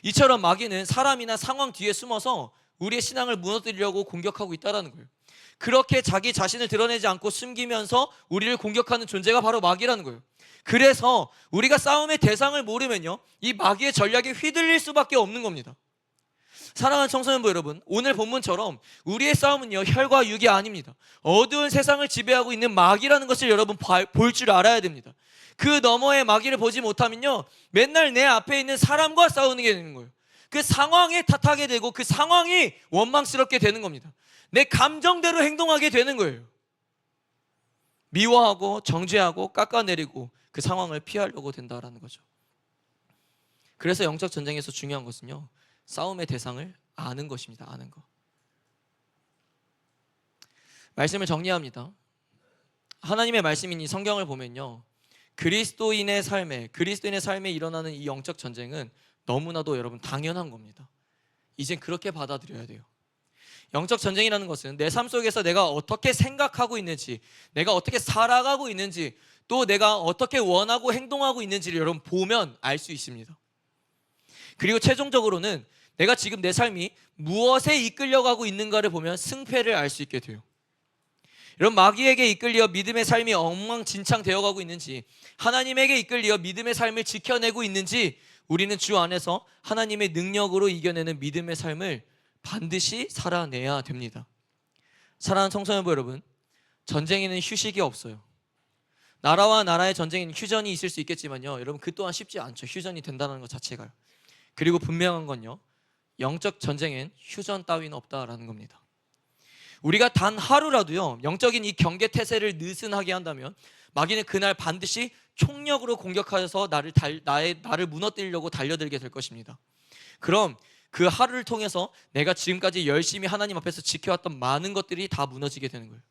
이처럼 마귀는 사람이나 상황 뒤에 숨어서 우리의 신앙을 무너뜨리려고 공격하고 있다는 거예요. 그렇게 자기 자신을 드러내지 않고 숨기면서 우리를 공격하는 존재가 바로 마귀라는 거예요. 그래서 우리가 싸움의 대상을 모르면요, 이 마귀의 전략에 휘둘릴 수밖에 없는 겁니다. 사랑하는 청소년부 여러분, 오늘 본문처럼 우리의 싸움은요, 혈과 육이 아닙니다. 어두운 세상을 지배하고 있는 마귀라는 것을 여러분 볼 줄 알아야 됩니다. 그 너머의 마귀를 보지 못하면요, 맨날 내 앞에 있는 사람과 싸우는 게 되는 거예요. 그 상황에 탓하게 되고 그 상황이 원망스럽게 되는 겁니다. 내 감정대로 행동하게 되는 거예요. 미워하고 정죄하고 깎아내리고 그 상황을 피하려고 된다라는 거죠. 그래서 영적 전쟁에서 중요한 것은요, 싸움의 대상을 아는 것입니다. 아는 거. 말씀을 정리합니다. 하나님의 말씀인 이 성경을 보면요, 그리스도인의 삶에 일어나는 이 영적 전쟁은 너무나도 여러분 당연한 겁니다. 이젠 그렇게 받아들여야 돼요. 영적 전쟁이라는 것은 내 삶 속에서 내가 어떻게 생각하고 있는지, 내가 어떻게 살아가고 있는지, 또 내가 어떻게 원하고 행동하고 있는지를 여러분 보면 알 수 있습니다. 그리고 최종적으로는 내가 지금 내 삶이 무엇에 이끌려가고 있는가를 보면 승패를 알 수 있게 돼요. 여러분, 마귀에게 이끌려 믿음의 삶이 엉망진창 되어가고 있는지, 하나님에게 이끌려 믿음의 삶을 지켜내고 있는지, 우리는 주 안에서 하나님의 능력으로 이겨내는 믿음의 삶을 반드시 살아내야 됩니다. 사랑하는 청소년부 여러분, 전쟁에는 휴식이 없어요. 나라와 나라의 전쟁에는 휴전이 있을 수 있겠지만요, 여러분, 그 또한 쉽지 않죠. 휴전이 된다는 것 자체가요. 그리고 분명한 건요, 영적 전쟁엔 휴전 따위는 없다라는 겁니다. 우리가 단 하루라도요, 영적인 이 경계 태세를 느슨하게 한다면 마귀는 그날 반드시 총력으로 공격하여서 나를 무너뜨리려고 달려들게 될 것입니다. 그럼 그 하루를 통해서 내가 지금까지 열심히 하나님 앞에서 지켜왔던 많은 것들이 다 무너지게 되는 거예요.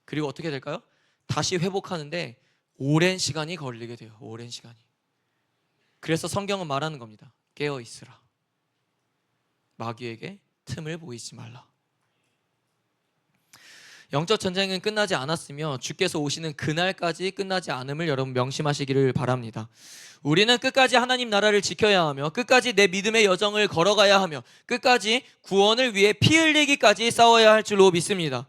그리고 어떻게 될까요? 다시 회복하는데 오랜 시간이 걸리게 돼요. 오랜 시간이. 그래서 성경은 말하는 겁니다. 깨어 있으라. 마귀에게 틈을 보이지 말라. 영적 전쟁은 끝나지 않았으며 주께서 오시는 그날까지 끝나지 않음을 여러분 명심하시기를 바랍니다. 우리는 끝까지 하나님 나라를 지켜야 하며, 끝까지 내 믿음의 여정을 걸어가야 하며, 끝까지 구원을 위해 피 흘리기까지 싸워야 할 줄로 믿습니다.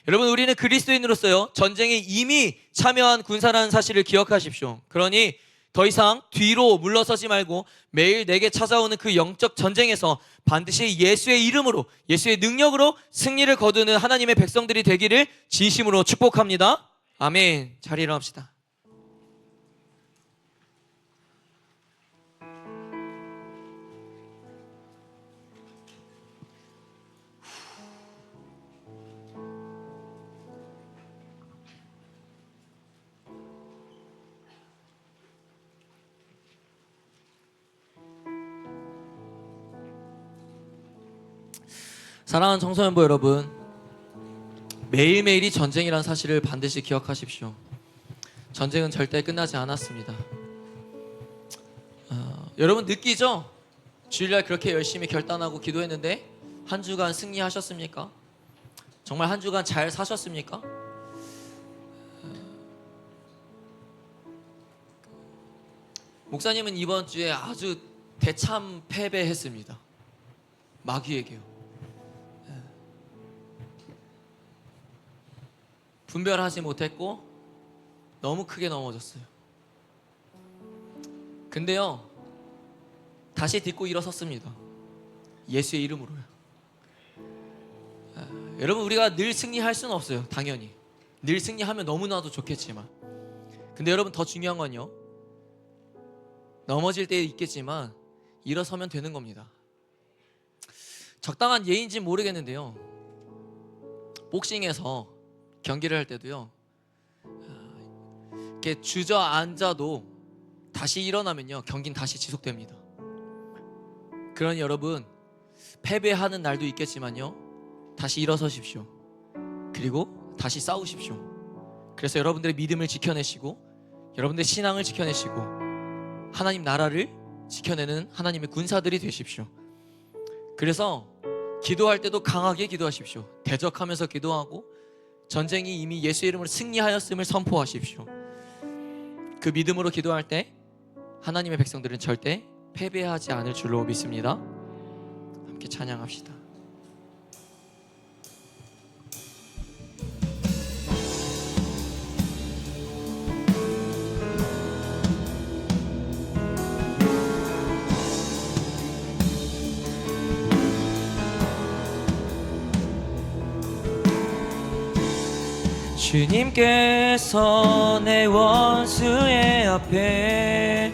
여러분, 우리는 그리스도인으로서요, 전쟁에 이미 참여한 군사라는 사실을 기억하십시오. 그러니 더 이상 뒤로 물러서지 말고 매일 내게 찾아오는 그 영적 전쟁에서 반드시 예수의 이름으로, 예수의 능력으로 승리를 거두는 하나님의 백성들이 되기를 진심으로 축복합니다. 아멘. 잘 일어납시다. 사랑하는 청소년부 여러분, 매일매일이 전쟁이라는 사실을 반드시 기억하십시오. 전쟁은 절대 끝나지 않았습니다. 여러분 느끼죠? 주일날 그렇게 열심히 결단하고 기도했는데 한 주간 승리하셨습니까? 정말 한 주간 잘 사셨습니까? 목사님은 이번 주에 아주 대참 패배했습니다. 마귀에게요. 분별하지 못했고 너무 크게 넘어졌어요. 근데요, 다시 딛고 일어섰습니다. 예수의 이름으로요. 여러분, 우리가 늘 승리할 수는 없어요. 당연히 늘 승리하면 너무나도 좋겠지만, 근데 여러분, 더 중요한 건요, 넘어질 때 있겠지만 일어서면 되는 겁니다. 적당한 예인지는 모르겠는데요, 복싱에서 경기를 할 때도요, 이렇게 주저앉아도 다시 일어나면요, 경기는 다시 지속됩니다. 그러니 여러분, 패배하는 날도 있겠지만요, 다시 일어서십시오. 그리고 다시 싸우십시오. 그래서 여러분들의 믿음을 지켜내시고, 여러분들의 신앙을 지켜내시고, 하나님 나라를 지켜내는 하나님의 군사들이 되십시오. 그래서 기도할 때도 강하게 기도하십시오. 대적하면서 기도하고, 전쟁이 이미 예수의 이름으로 승리하였음을 선포하십시오. 그 믿음으로 기도할 때 하나님의 백성들은 절대 패배하지 않을 줄로 믿습니다. 함께 찬양합시다. 주님께서 내 원수의 앞에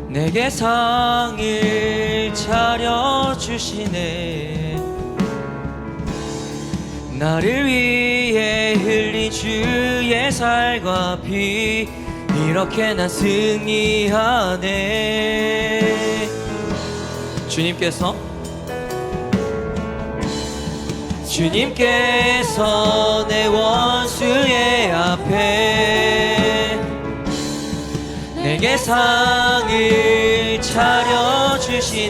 내게 상을 차려주시네. 나를 위해 흘린 주의 살과 피, 이렇게 난 승리하네. 주님께서 내 원수의 앞에 내게 상을 차려주시네.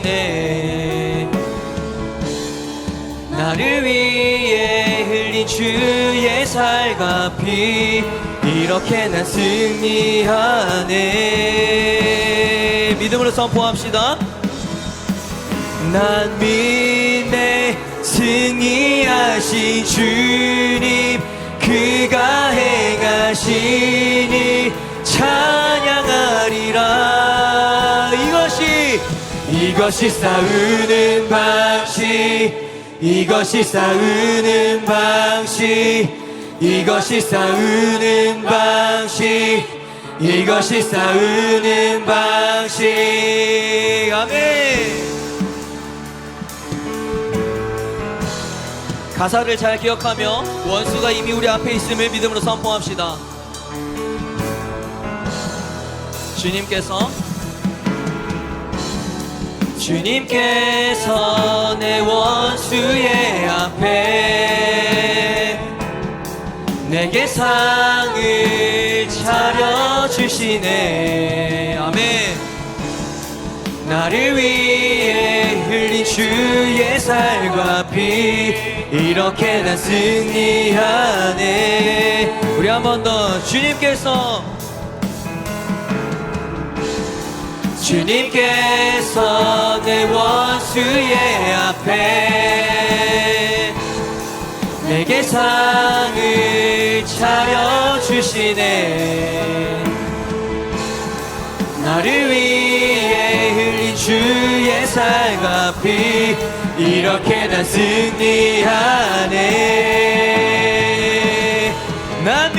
나를 위해 흘린 주의 살과 피, 이렇게 난 승리하네. 믿음으로 선포합시다. 난 믿네, 승리하신 주님, 그가 행하신 일 찬양하리라. 이것이 싸우는 방식, 이것이 싸우는 방식, 이것이 싸우는 방식, 이것이 싸우는 방식. 아멘. 가사를 잘 기억하며 원수가 이미 우리 앞에 있음을 믿음으로 선포합시다. 주님께서 내 원수의 앞에 내게 상을 차려주시네. 아멘. 나를 위해 흘린 주의 살과 피, 이렇게 난 승리하네. 우리 한 번 더. 주님께서 내 원수의 앞에 내게 상을 차려주시네. 나를 위해 흘린 주의 살과 피, 이렇게 난 승리하네. 난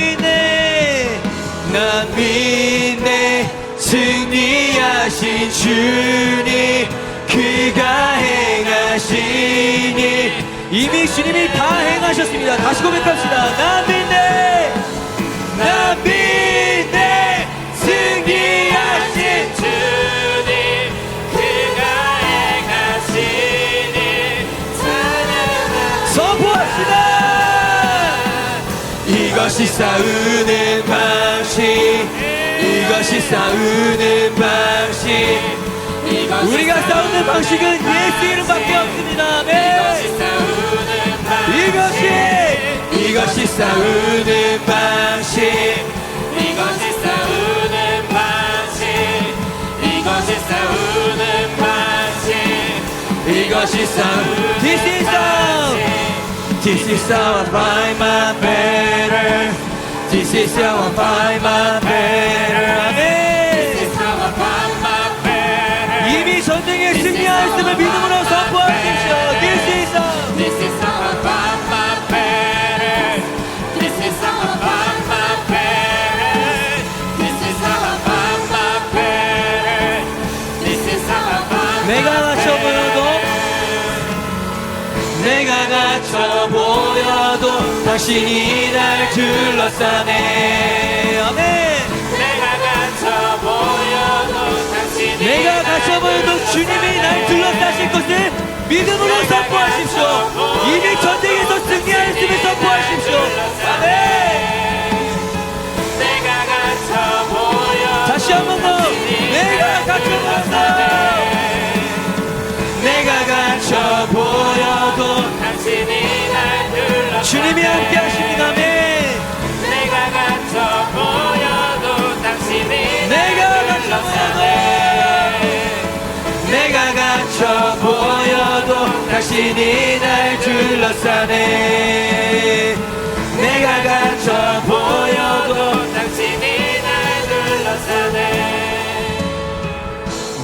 믿네, 승리하신 주님, 그가 행하신 일 이미 주님이 다 행하셨습니다. 다시 고백합시다. 난 믿네, 승리하신 주님, 그가 행하신 일 찬양합니다. 선포합시다. 이것이 싸우는 방식, 이것이 싸우는 방식, 우리가 싸우는 방식은 예수 이름밖에 없습니다. 이것이 싸우는 방식, 이것이 싸우는 방식, 이것이 싸우는 방식, 이것이 싸우는 This is how I find my better. This is how I find my better. This is how I find my better. 갇혀 보여도 당신이 날 둘러싸네. 아멘. 내가 갇혀 보여도 주님이 날 둘러싸실 것을 믿음으로 선포하십시오. 이미 전쟁에서 승리하였음을 선포하십시오. 아멘. 다시 한 번 더. 내가 갇혀 보여도, 내가 갇혀 보여도 주님이 함께 하십니다. 아멘. 내가 갇혀 보여도 당신이 내가 갇혀 보여도, 내가 갇혀 보여도 당신이 날 둘러싸네. 내가 갇혀 보여도 당신이 날 둘러싸네.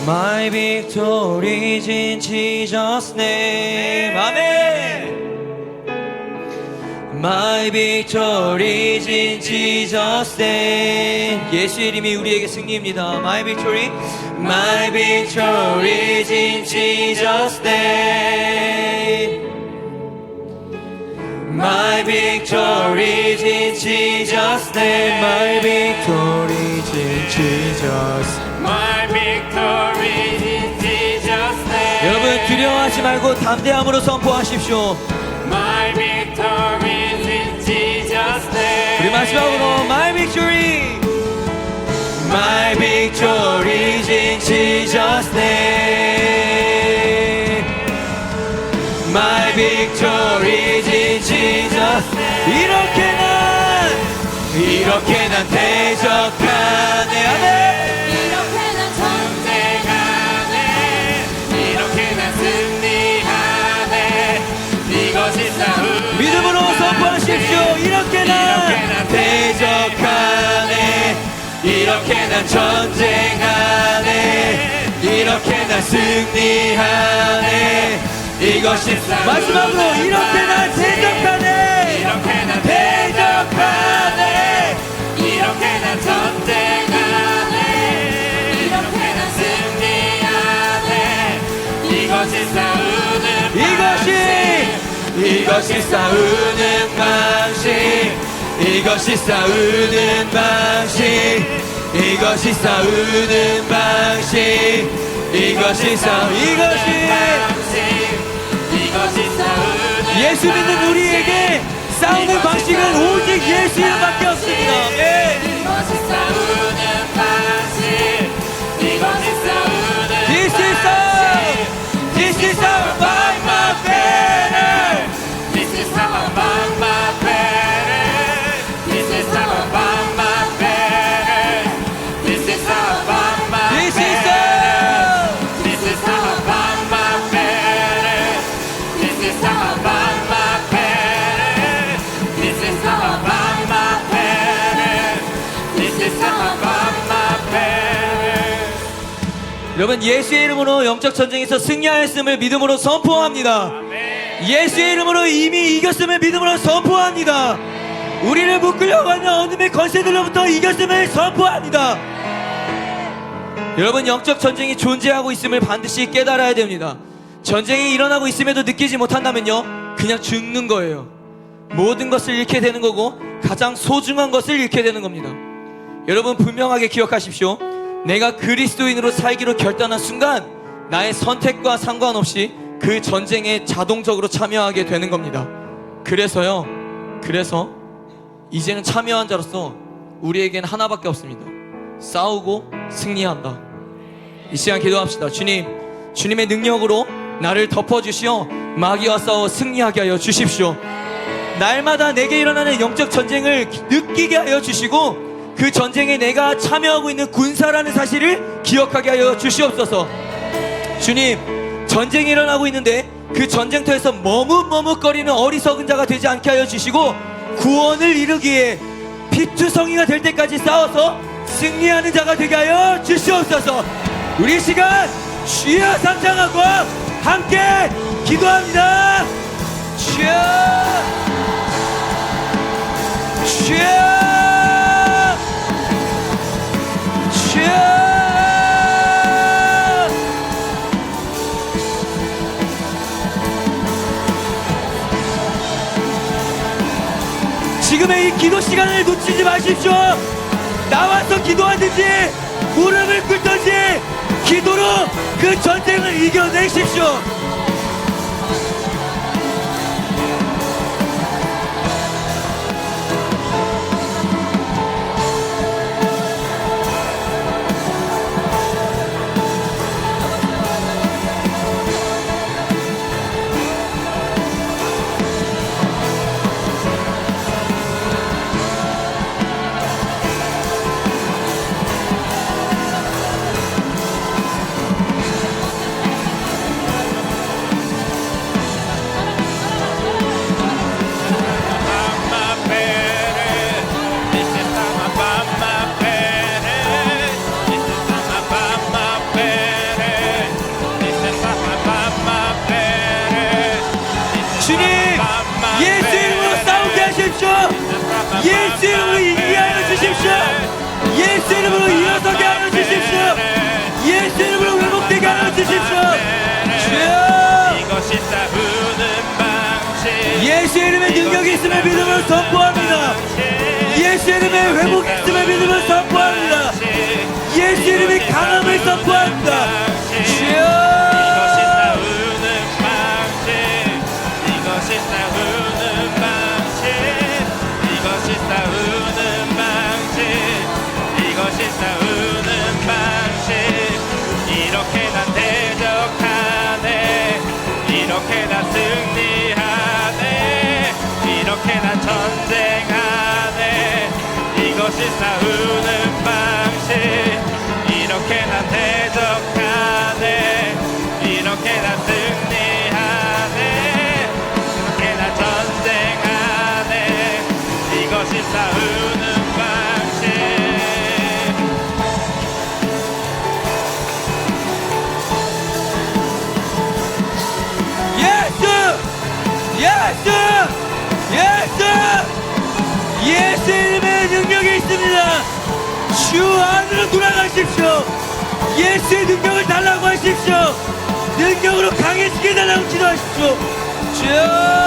My victory is in Jesus' name. 아멘. My victory is in Jesus' name. 예수의 이름이 우리에게 승리입니다. My victory, my victory is in Jesus' name. My victory is in Jesus' name. My victory is in Jesus. My victory in Jesus' name. 여러분 두려워하지 말고 담대함으로 선포하십시오. My victory is in Jesus' name. 우리 마지막으로 My victory, my victory is in Jesus' name. My victory is in Jesus. 이렇게 난 대적하네. 아멘. 이렇게 난 전쟁하네. 이렇게 난 승리하네. 이것이 싸움. 믿음으로 선포하십시오. 이렇게 난 대적하네. 이렇게 난 전쟁하네. 이렇게 난 승리하네. 이것이 마지막으로 이렇게 난 대적하네. 이렇게 난 대적하네. 이렇게 난 전쟁하네. 이렇게 난 승리하네. 이것이 싸우는 이것이 싸우는 방식. 이것이 싸우는 방식. 이것이 싸우는 방식. 이것이 싸우는 예수 믿는 우리에게 싸우는 방식은 오직 예수님밖에 없습니다. 예. 이것이 싸우는 방식. 이것이 싸우는 This is our fight, my banner. This is how I find my better. This is how I find my better. This is how I find my This is better. This is how I find my better. This is how I find my better. This is how I find my better. This is how I find my better. 여러분 예수의 이름으로 영적 전쟁에서 승리하였음을 믿음으로 선포합니다. 예수의 이름으로 이미 이겼음을 믿음으로 선포합니다. 우리를 묶으려고 하는 어둠의 권세들로부터 이겼음을 선포합니다. 여러분 영적 전쟁이 존재하고 있음을 반드시 깨달아야 됩니다. 전쟁이 일어나고 있음에도 느끼지 못한다면요 그냥 죽는 거예요. 모든 것을 잃게 되는 거고 가장 소중한 것을 잃게 되는 겁니다. 여러분 분명하게 기억하십시오. 내가 그리스도인으로 살기로 결단한 순간 나의 선택과 상관없이 그 전쟁에 자동적으로 참여하게 되는 겁니다. 그래서 이제는 참여한 자로서 우리에겐 하나밖에 없습니다. 싸우고 승리한다. 이 시간 기도합시다. 주님의 능력으로 나를 덮어주시어 마귀와 싸워 승리하게 하여 주십시오. 날마다 내게 일어나는 영적 전쟁을 느끼게 하여 주시고 그 전쟁에 내가 참여하고 있는 군사라는 사실을 기억하게 하여 주시옵소서. 주님, 전쟁이 일어나고 있는데 그 전쟁터에서 머뭇머뭇거리는 어리석은 자가 되지 않게 하여 주시고 구원을 이루기에 피투성이가 될 때까지 싸워서 승리하는 자가 되게 하여 주시옵소서. 우리 시간 주여 상장하고 함께 기도합니다. 주여 지금의 이 기도 시간을 놓치지 마십시오. 나와서 기도하든지 무릎을 꿇든지 기도로 그 전쟁을 이겨내십시오. 주님, 예수 이름으로 싸우게 하십시오. 예수 이름으로 이기게 하여 주십시오. 예수 이름으로 일어서게 하여 주십시오. 예수 이름으로 회복되게 하여 주십시오. 주여, 이것이 싸우는 방식. 예수 이름의 능력이 있음을 믿음으로 선포합니다. 예수 이름의 회복이 있음을 믿음으로 선포합니다. 예수 이름의 강함을 선포합니다. 주여, 이렇게 난 대적하네. 이렇게 난 승리하네. 이렇게 난 전쟁하네. 이것이 싸우는 방식. 이렇게 난 대적하네. 이렇게 난 승리하네. 이렇게 난 전쟁하네. 이것이 싸우는 방식. 예수! 예수! 예수 이름의 능력이 있습니다. 주 안으로 돌아가십시오. 예수의 능력을 달라고 하십시오. 능력으로 강해지게 달라고 기도하십시오. 주여!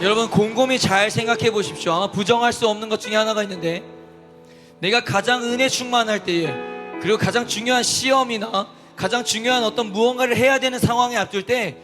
여러분 곰곰이 잘 생각해 보십시오. 아마 부정할 수 없는 것 중에 하나가 있는데, 내가 가장 은혜 충만할 때에, 그리고 가장 중요한 시험이나 가장 중요한 어떤 무언가를 해야 되는 상황에 앞둘 때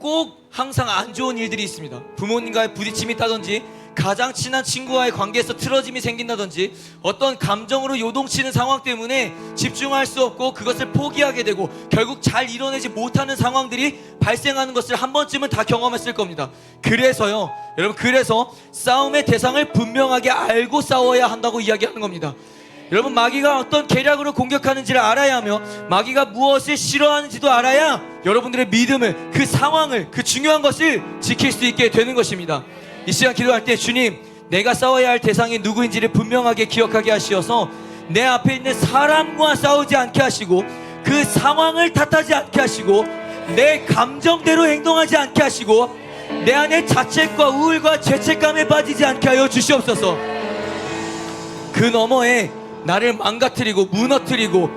꼭 항상 안 좋은 일들이 있습니다. 부모님과의 부딪힘이 있다든지, 가장 친한 친구와의 관계에서 틀어짐이 생긴다든지, 어떤 감정으로 요동치는 상황 때문에 집중할 수 없고 그것을 포기하게 되고 결국 잘 이뤄내지 못하는 상황들이 발생하는 것을 한 번쯤은 다 경험했을 겁니다. 그래서요, 여러분, 그래서 싸움의 대상을 분명하게 알고 싸워야 한다고 이야기하는 겁니다. 여러분, 마귀가 어떤 계략으로 공격하는지를 알아야 하며 마귀가 무엇을 싫어하는지도 알아야 여러분들의 믿음을, 그 상황을, 그 중요한 것을 지킬 수 있게 되는 것입니다. 이 시간 기도할 때, 주님, 내가 싸워야 할 대상이 누구인지를 분명하게 기억하게 하시어서 내 앞에 있는 사람과 싸우지 않게 하시고, 그 상황을 탓하지 않게 하시고, 내 감정대로 행동하지 않게 하시고, 내 안에 자책과 우울과 죄책감에 빠지지 않게 하여 주시옵소서. 그 너머에 나를 망가뜨리고 무너뜨리고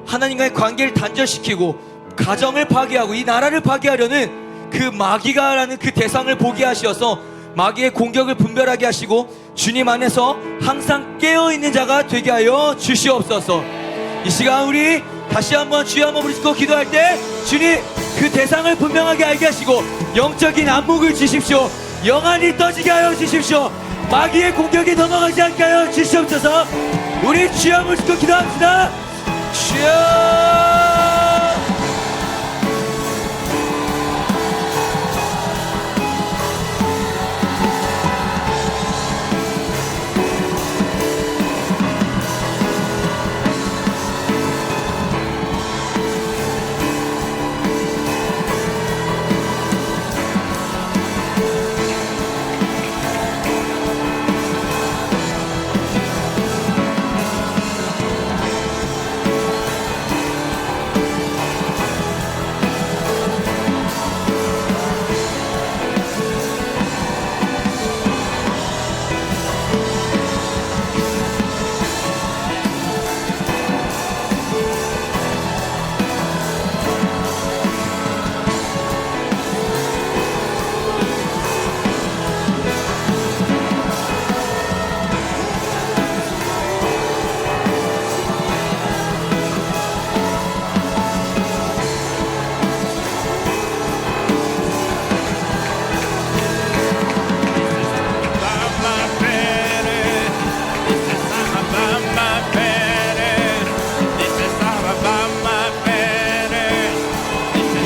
하나님과의 관계를 단절시키고 가정을 파괴하고 이 나라를 파괴하려는 그 마귀가라는 그 대상을 보게 하시어서 마귀의 공격을 분별하게 하시고 주님 안에서 항상 깨어있는 자가 되게 하여 주시옵소서. 이 시간 우리 다시 한번 주여 한번 부르시고 기도할 때, 주님, 그 대상을 분명하게 알게 하시고 영적인 안목을 주십시오. 영안이 떠지게 하여 주십시오. 마귀의 공격이 넘어가지 않게 하여 주시옵소서. 우리 주여 한번 부르시고 기도합시다. 주여.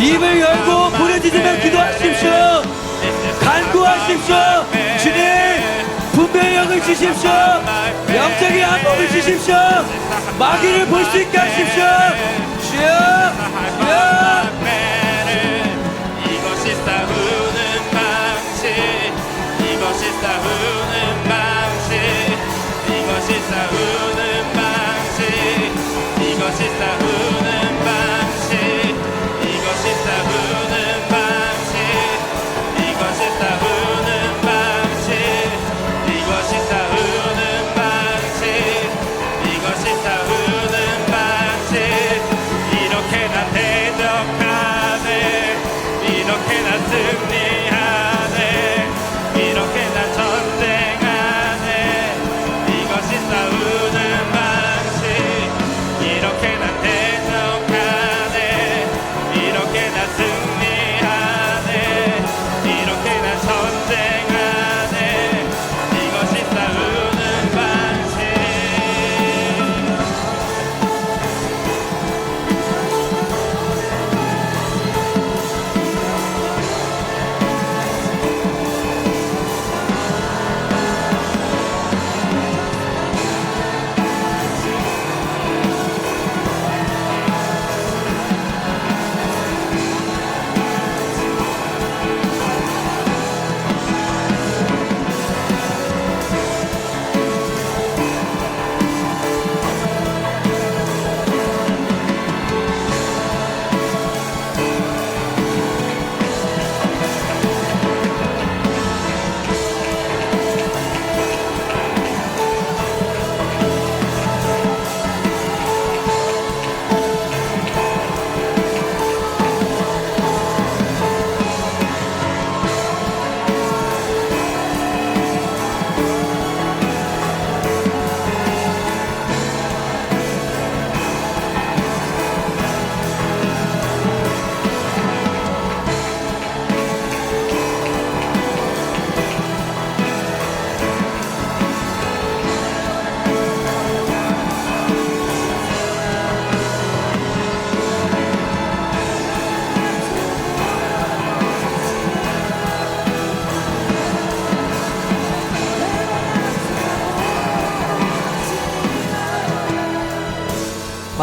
입을 열고 부르짖으며 기도하십시오. 간구하십시오. 주님, 분별력을 주십시오. 영적인 안목을 주십시오. 마귀를 볼 수 있게 하십시오. 주여, 주여. 이것이 싸우는 방식, 이것이 싸우는 방식, 이것이 싸우는 방식, 이것이 싸우는 방식, 이것이 싸우는 방식, 이것이 싸우는 방식, 이것이 싸우는 방식, 이것이 싸우는 방식. 이렇게 나 대적하네, 이렇게 나 승리하네, 이렇게 나 전쟁하네. 이것이 싸우는 방식, 이렇게 나 대적하네, 이렇게 나 승리하네, 이렇게 나 전쟁하네. 이것이 싸우는 방식.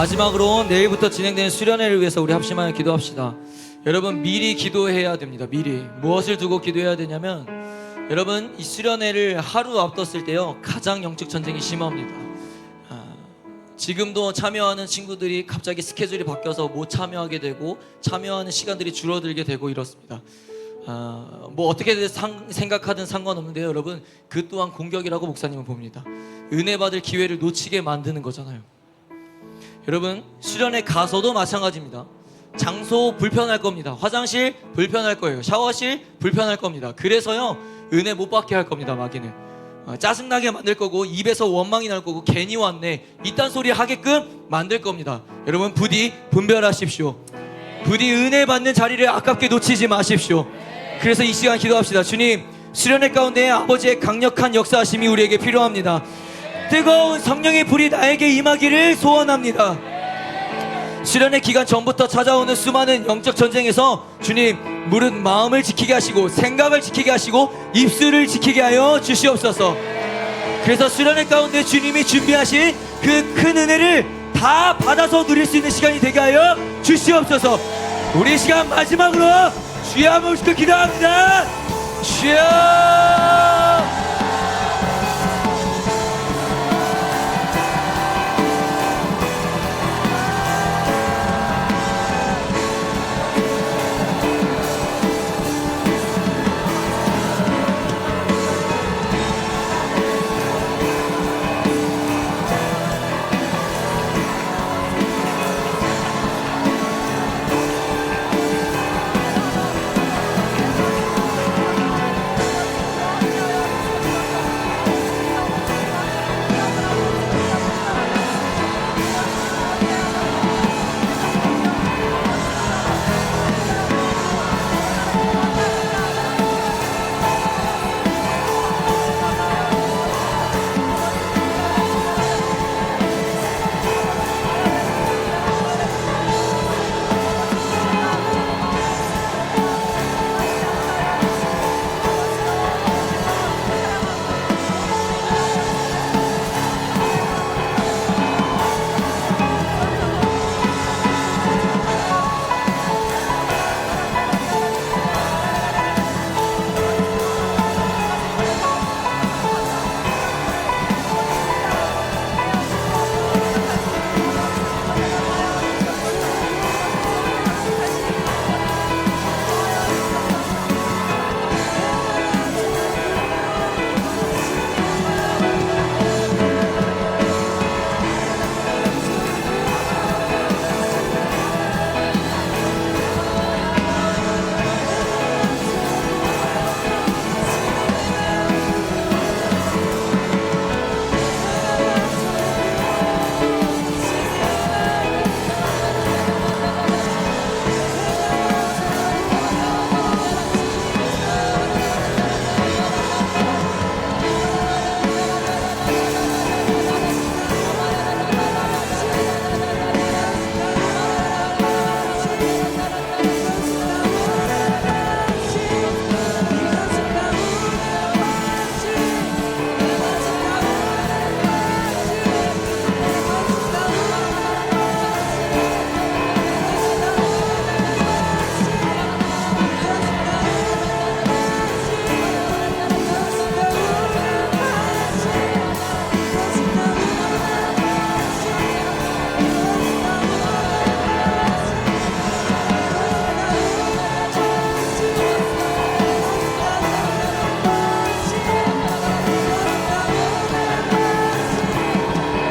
마지막으로 내일부터 진행되는 수련회를 위해서 우리 합심하여 기도합시다. 여러분, 미리 기도해야 됩니다. 미리 무엇을 두고 기도해야 되냐면, 여러분, 이 수련회를 하루 앞뒀을 때요 가장 영적 전쟁이 심합니다. 지금도 참여하는 친구들이 갑자기 스케줄이 바뀌어서 못 참여하게 되고 참여하는 시간들이 줄어들게 되고 이렇습니다. 뭐 어떻게 생각하든 상관없는데요, 여러분, 그 또한 공격이라고 목사님은 봅니다. 은혜 받을 기회를 놓치게 만드는 거잖아요. 여러분, 수련회 가서도 마찬가지입니다. 장소 불편할 겁니다. 화장실 불편할 거예요. 샤워실 불편할 겁니다. 그래서요 은혜 못 받게 할 겁니다. 마귀는 짜증나게 만들 거고, 입에서 원망이 날 거고, 괜히 왔네 이딴 소리 하게끔 만들 겁니다. 여러분, 부디 분별하십시오. 부디 은혜 받는 자리를 아깝게 놓치지 마십시오. 그래서 이 시간 기도합시다. 주님, 수련회 가운데 아버지의 강력한 역사하심이 우리에게 필요합니다. 뜨거운 성령의 불이 나에게 임하기를 소원합니다. 수련회 기간 전부터 찾아오는 수많은 영적 전쟁에서 주님, 무릇 마음을 지키게 하시고 생각을 지키게 하시고 입술을 지키게 하여 주시옵소서. 그래서 수련회 가운데 주님이 준비하신 그 큰 은혜를 다 받아서 누릴 수 있는 시간이 되게 하여 주시옵소서. 우리 시간 마지막으로 주여 한번 모시고 기도합니다. 주여.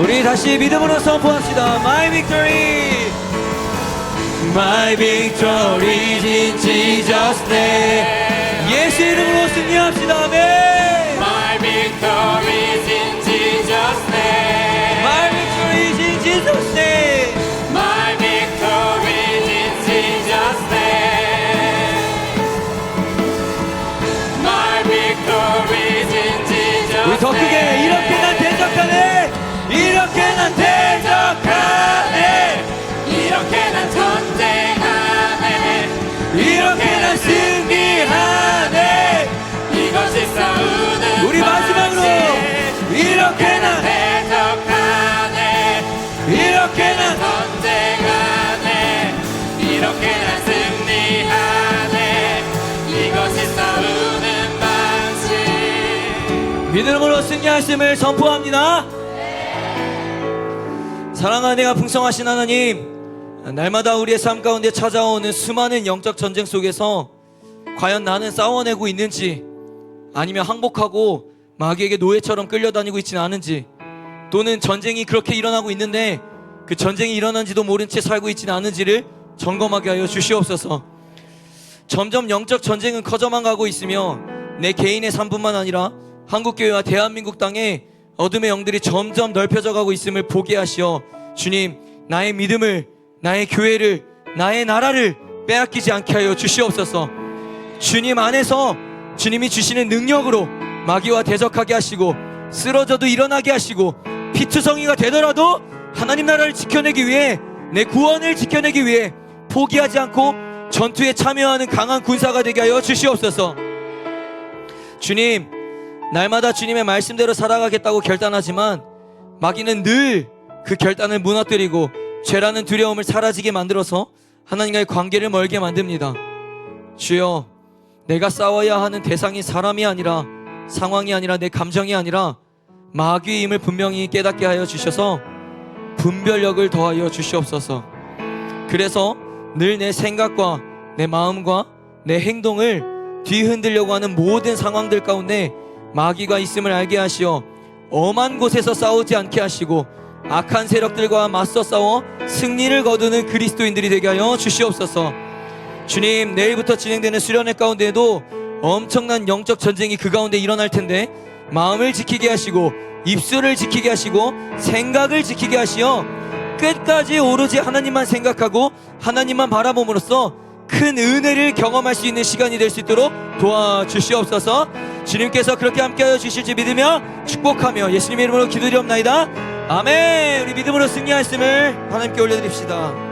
우리 다시 믿음으로 선포합시다. My victory, my victory is in Jesus' name. 예수 이름으로 승리합시다. 아멘. My victory is in Jesus' name. My victory is in Jesus' name. My victory is in Jesus' name. My victory is in Jesus' name. 우리 더 크게 이렇게 난 대적하네. 이렇게 난 대적하네. 이렇게 난 전쟁하네. 이렇게 난 승리하네. 이것이 싸우는 우리 마지막으로 방식. 이렇게 난 대적하네. 이렇게 난 전쟁하네. 믿음으로 승리하심을 선포합니다. 사랑하는 내가 풍성하신 하나님, 날마다 우리의 삶 가운데 찾아오는 수많은 영적 전쟁 속에서 과연 나는 싸워내고 있는지, 아니면 항복하고 마귀에게 노예처럼 끌려다니고 있지는 않은지, 또는 전쟁이 그렇게 일어나고 있는데 그 전쟁이 일어난지도 모른 채 살고 있지는 않은지를 점검하게 하여 주시옵소서. 점점 영적 전쟁은 커져만 가고 있으며 내 개인의 삶뿐만 아니라 한국교회와 대한민국 땅에 어둠의 영들이 점점 넓혀져 가고 있음을 보게 하시어 주님, 나의 믿음을, 나의 교회를, 나의 나라를 빼앗기지 않게 하여 주시옵소서. 주님 안에서 주님이 주시는 능력으로 마귀와 대적하게 하시고 쓰러져도 일어나게 하시고 피투성이가 되더라도 하나님 나라를 지켜내기 위해, 내 구원을 지켜내기 위해 포기하지 않고 전투에 참여하는 강한 군사가 되게 하여 주시옵소서. 주님, 날마다 주님의 말씀대로 살아가겠다고 결단하지만 마귀는 늘 그 결단을 무너뜨리고 죄라는 두려움을 사라지게 만들어서 하나님과의 관계를 멀게 만듭니다. 주여, 내가 싸워야 하는 대상이 사람이 아니라, 상황이 아니라, 내 감정이 아니라 마귀임을 분명히 깨닫게 하여 주셔서 분별력을 더하여 주시옵소서. 그래서 늘 내 생각과 내 마음과 내 행동을 뒤흔들려고 하는 모든 상황들 가운데 마귀가 있음을 알게 하시어 엄한 곳에서 싸우지 않게 하시고 악한 세력들과 맞서 싸워 승리를 거두는 그리스도인들이 되게 하여 주시옵소서. 주님, 내일부터 진행되는 수련회 가운데에도 엄청난 영적 전쟁이 그 가운데 일어날 텐데 마음을 지키게 하시고 입술을 지키게 하시고 생각을 지키게 하시어 끝까지 오로지 하나님만 생각하고 하나님만 바라봄으로써 큰 은혜를 경험할 수 있는 시간이 될 수 있도록 도와주시옵소서. 주님께서 그렇게 함께하여 주실지 믿으며 축복하며 예수님의 이름으로 기도드리옵나이다. 아멘. 우리 믿음으로 승리하였음을 하나님께 올려드립시다.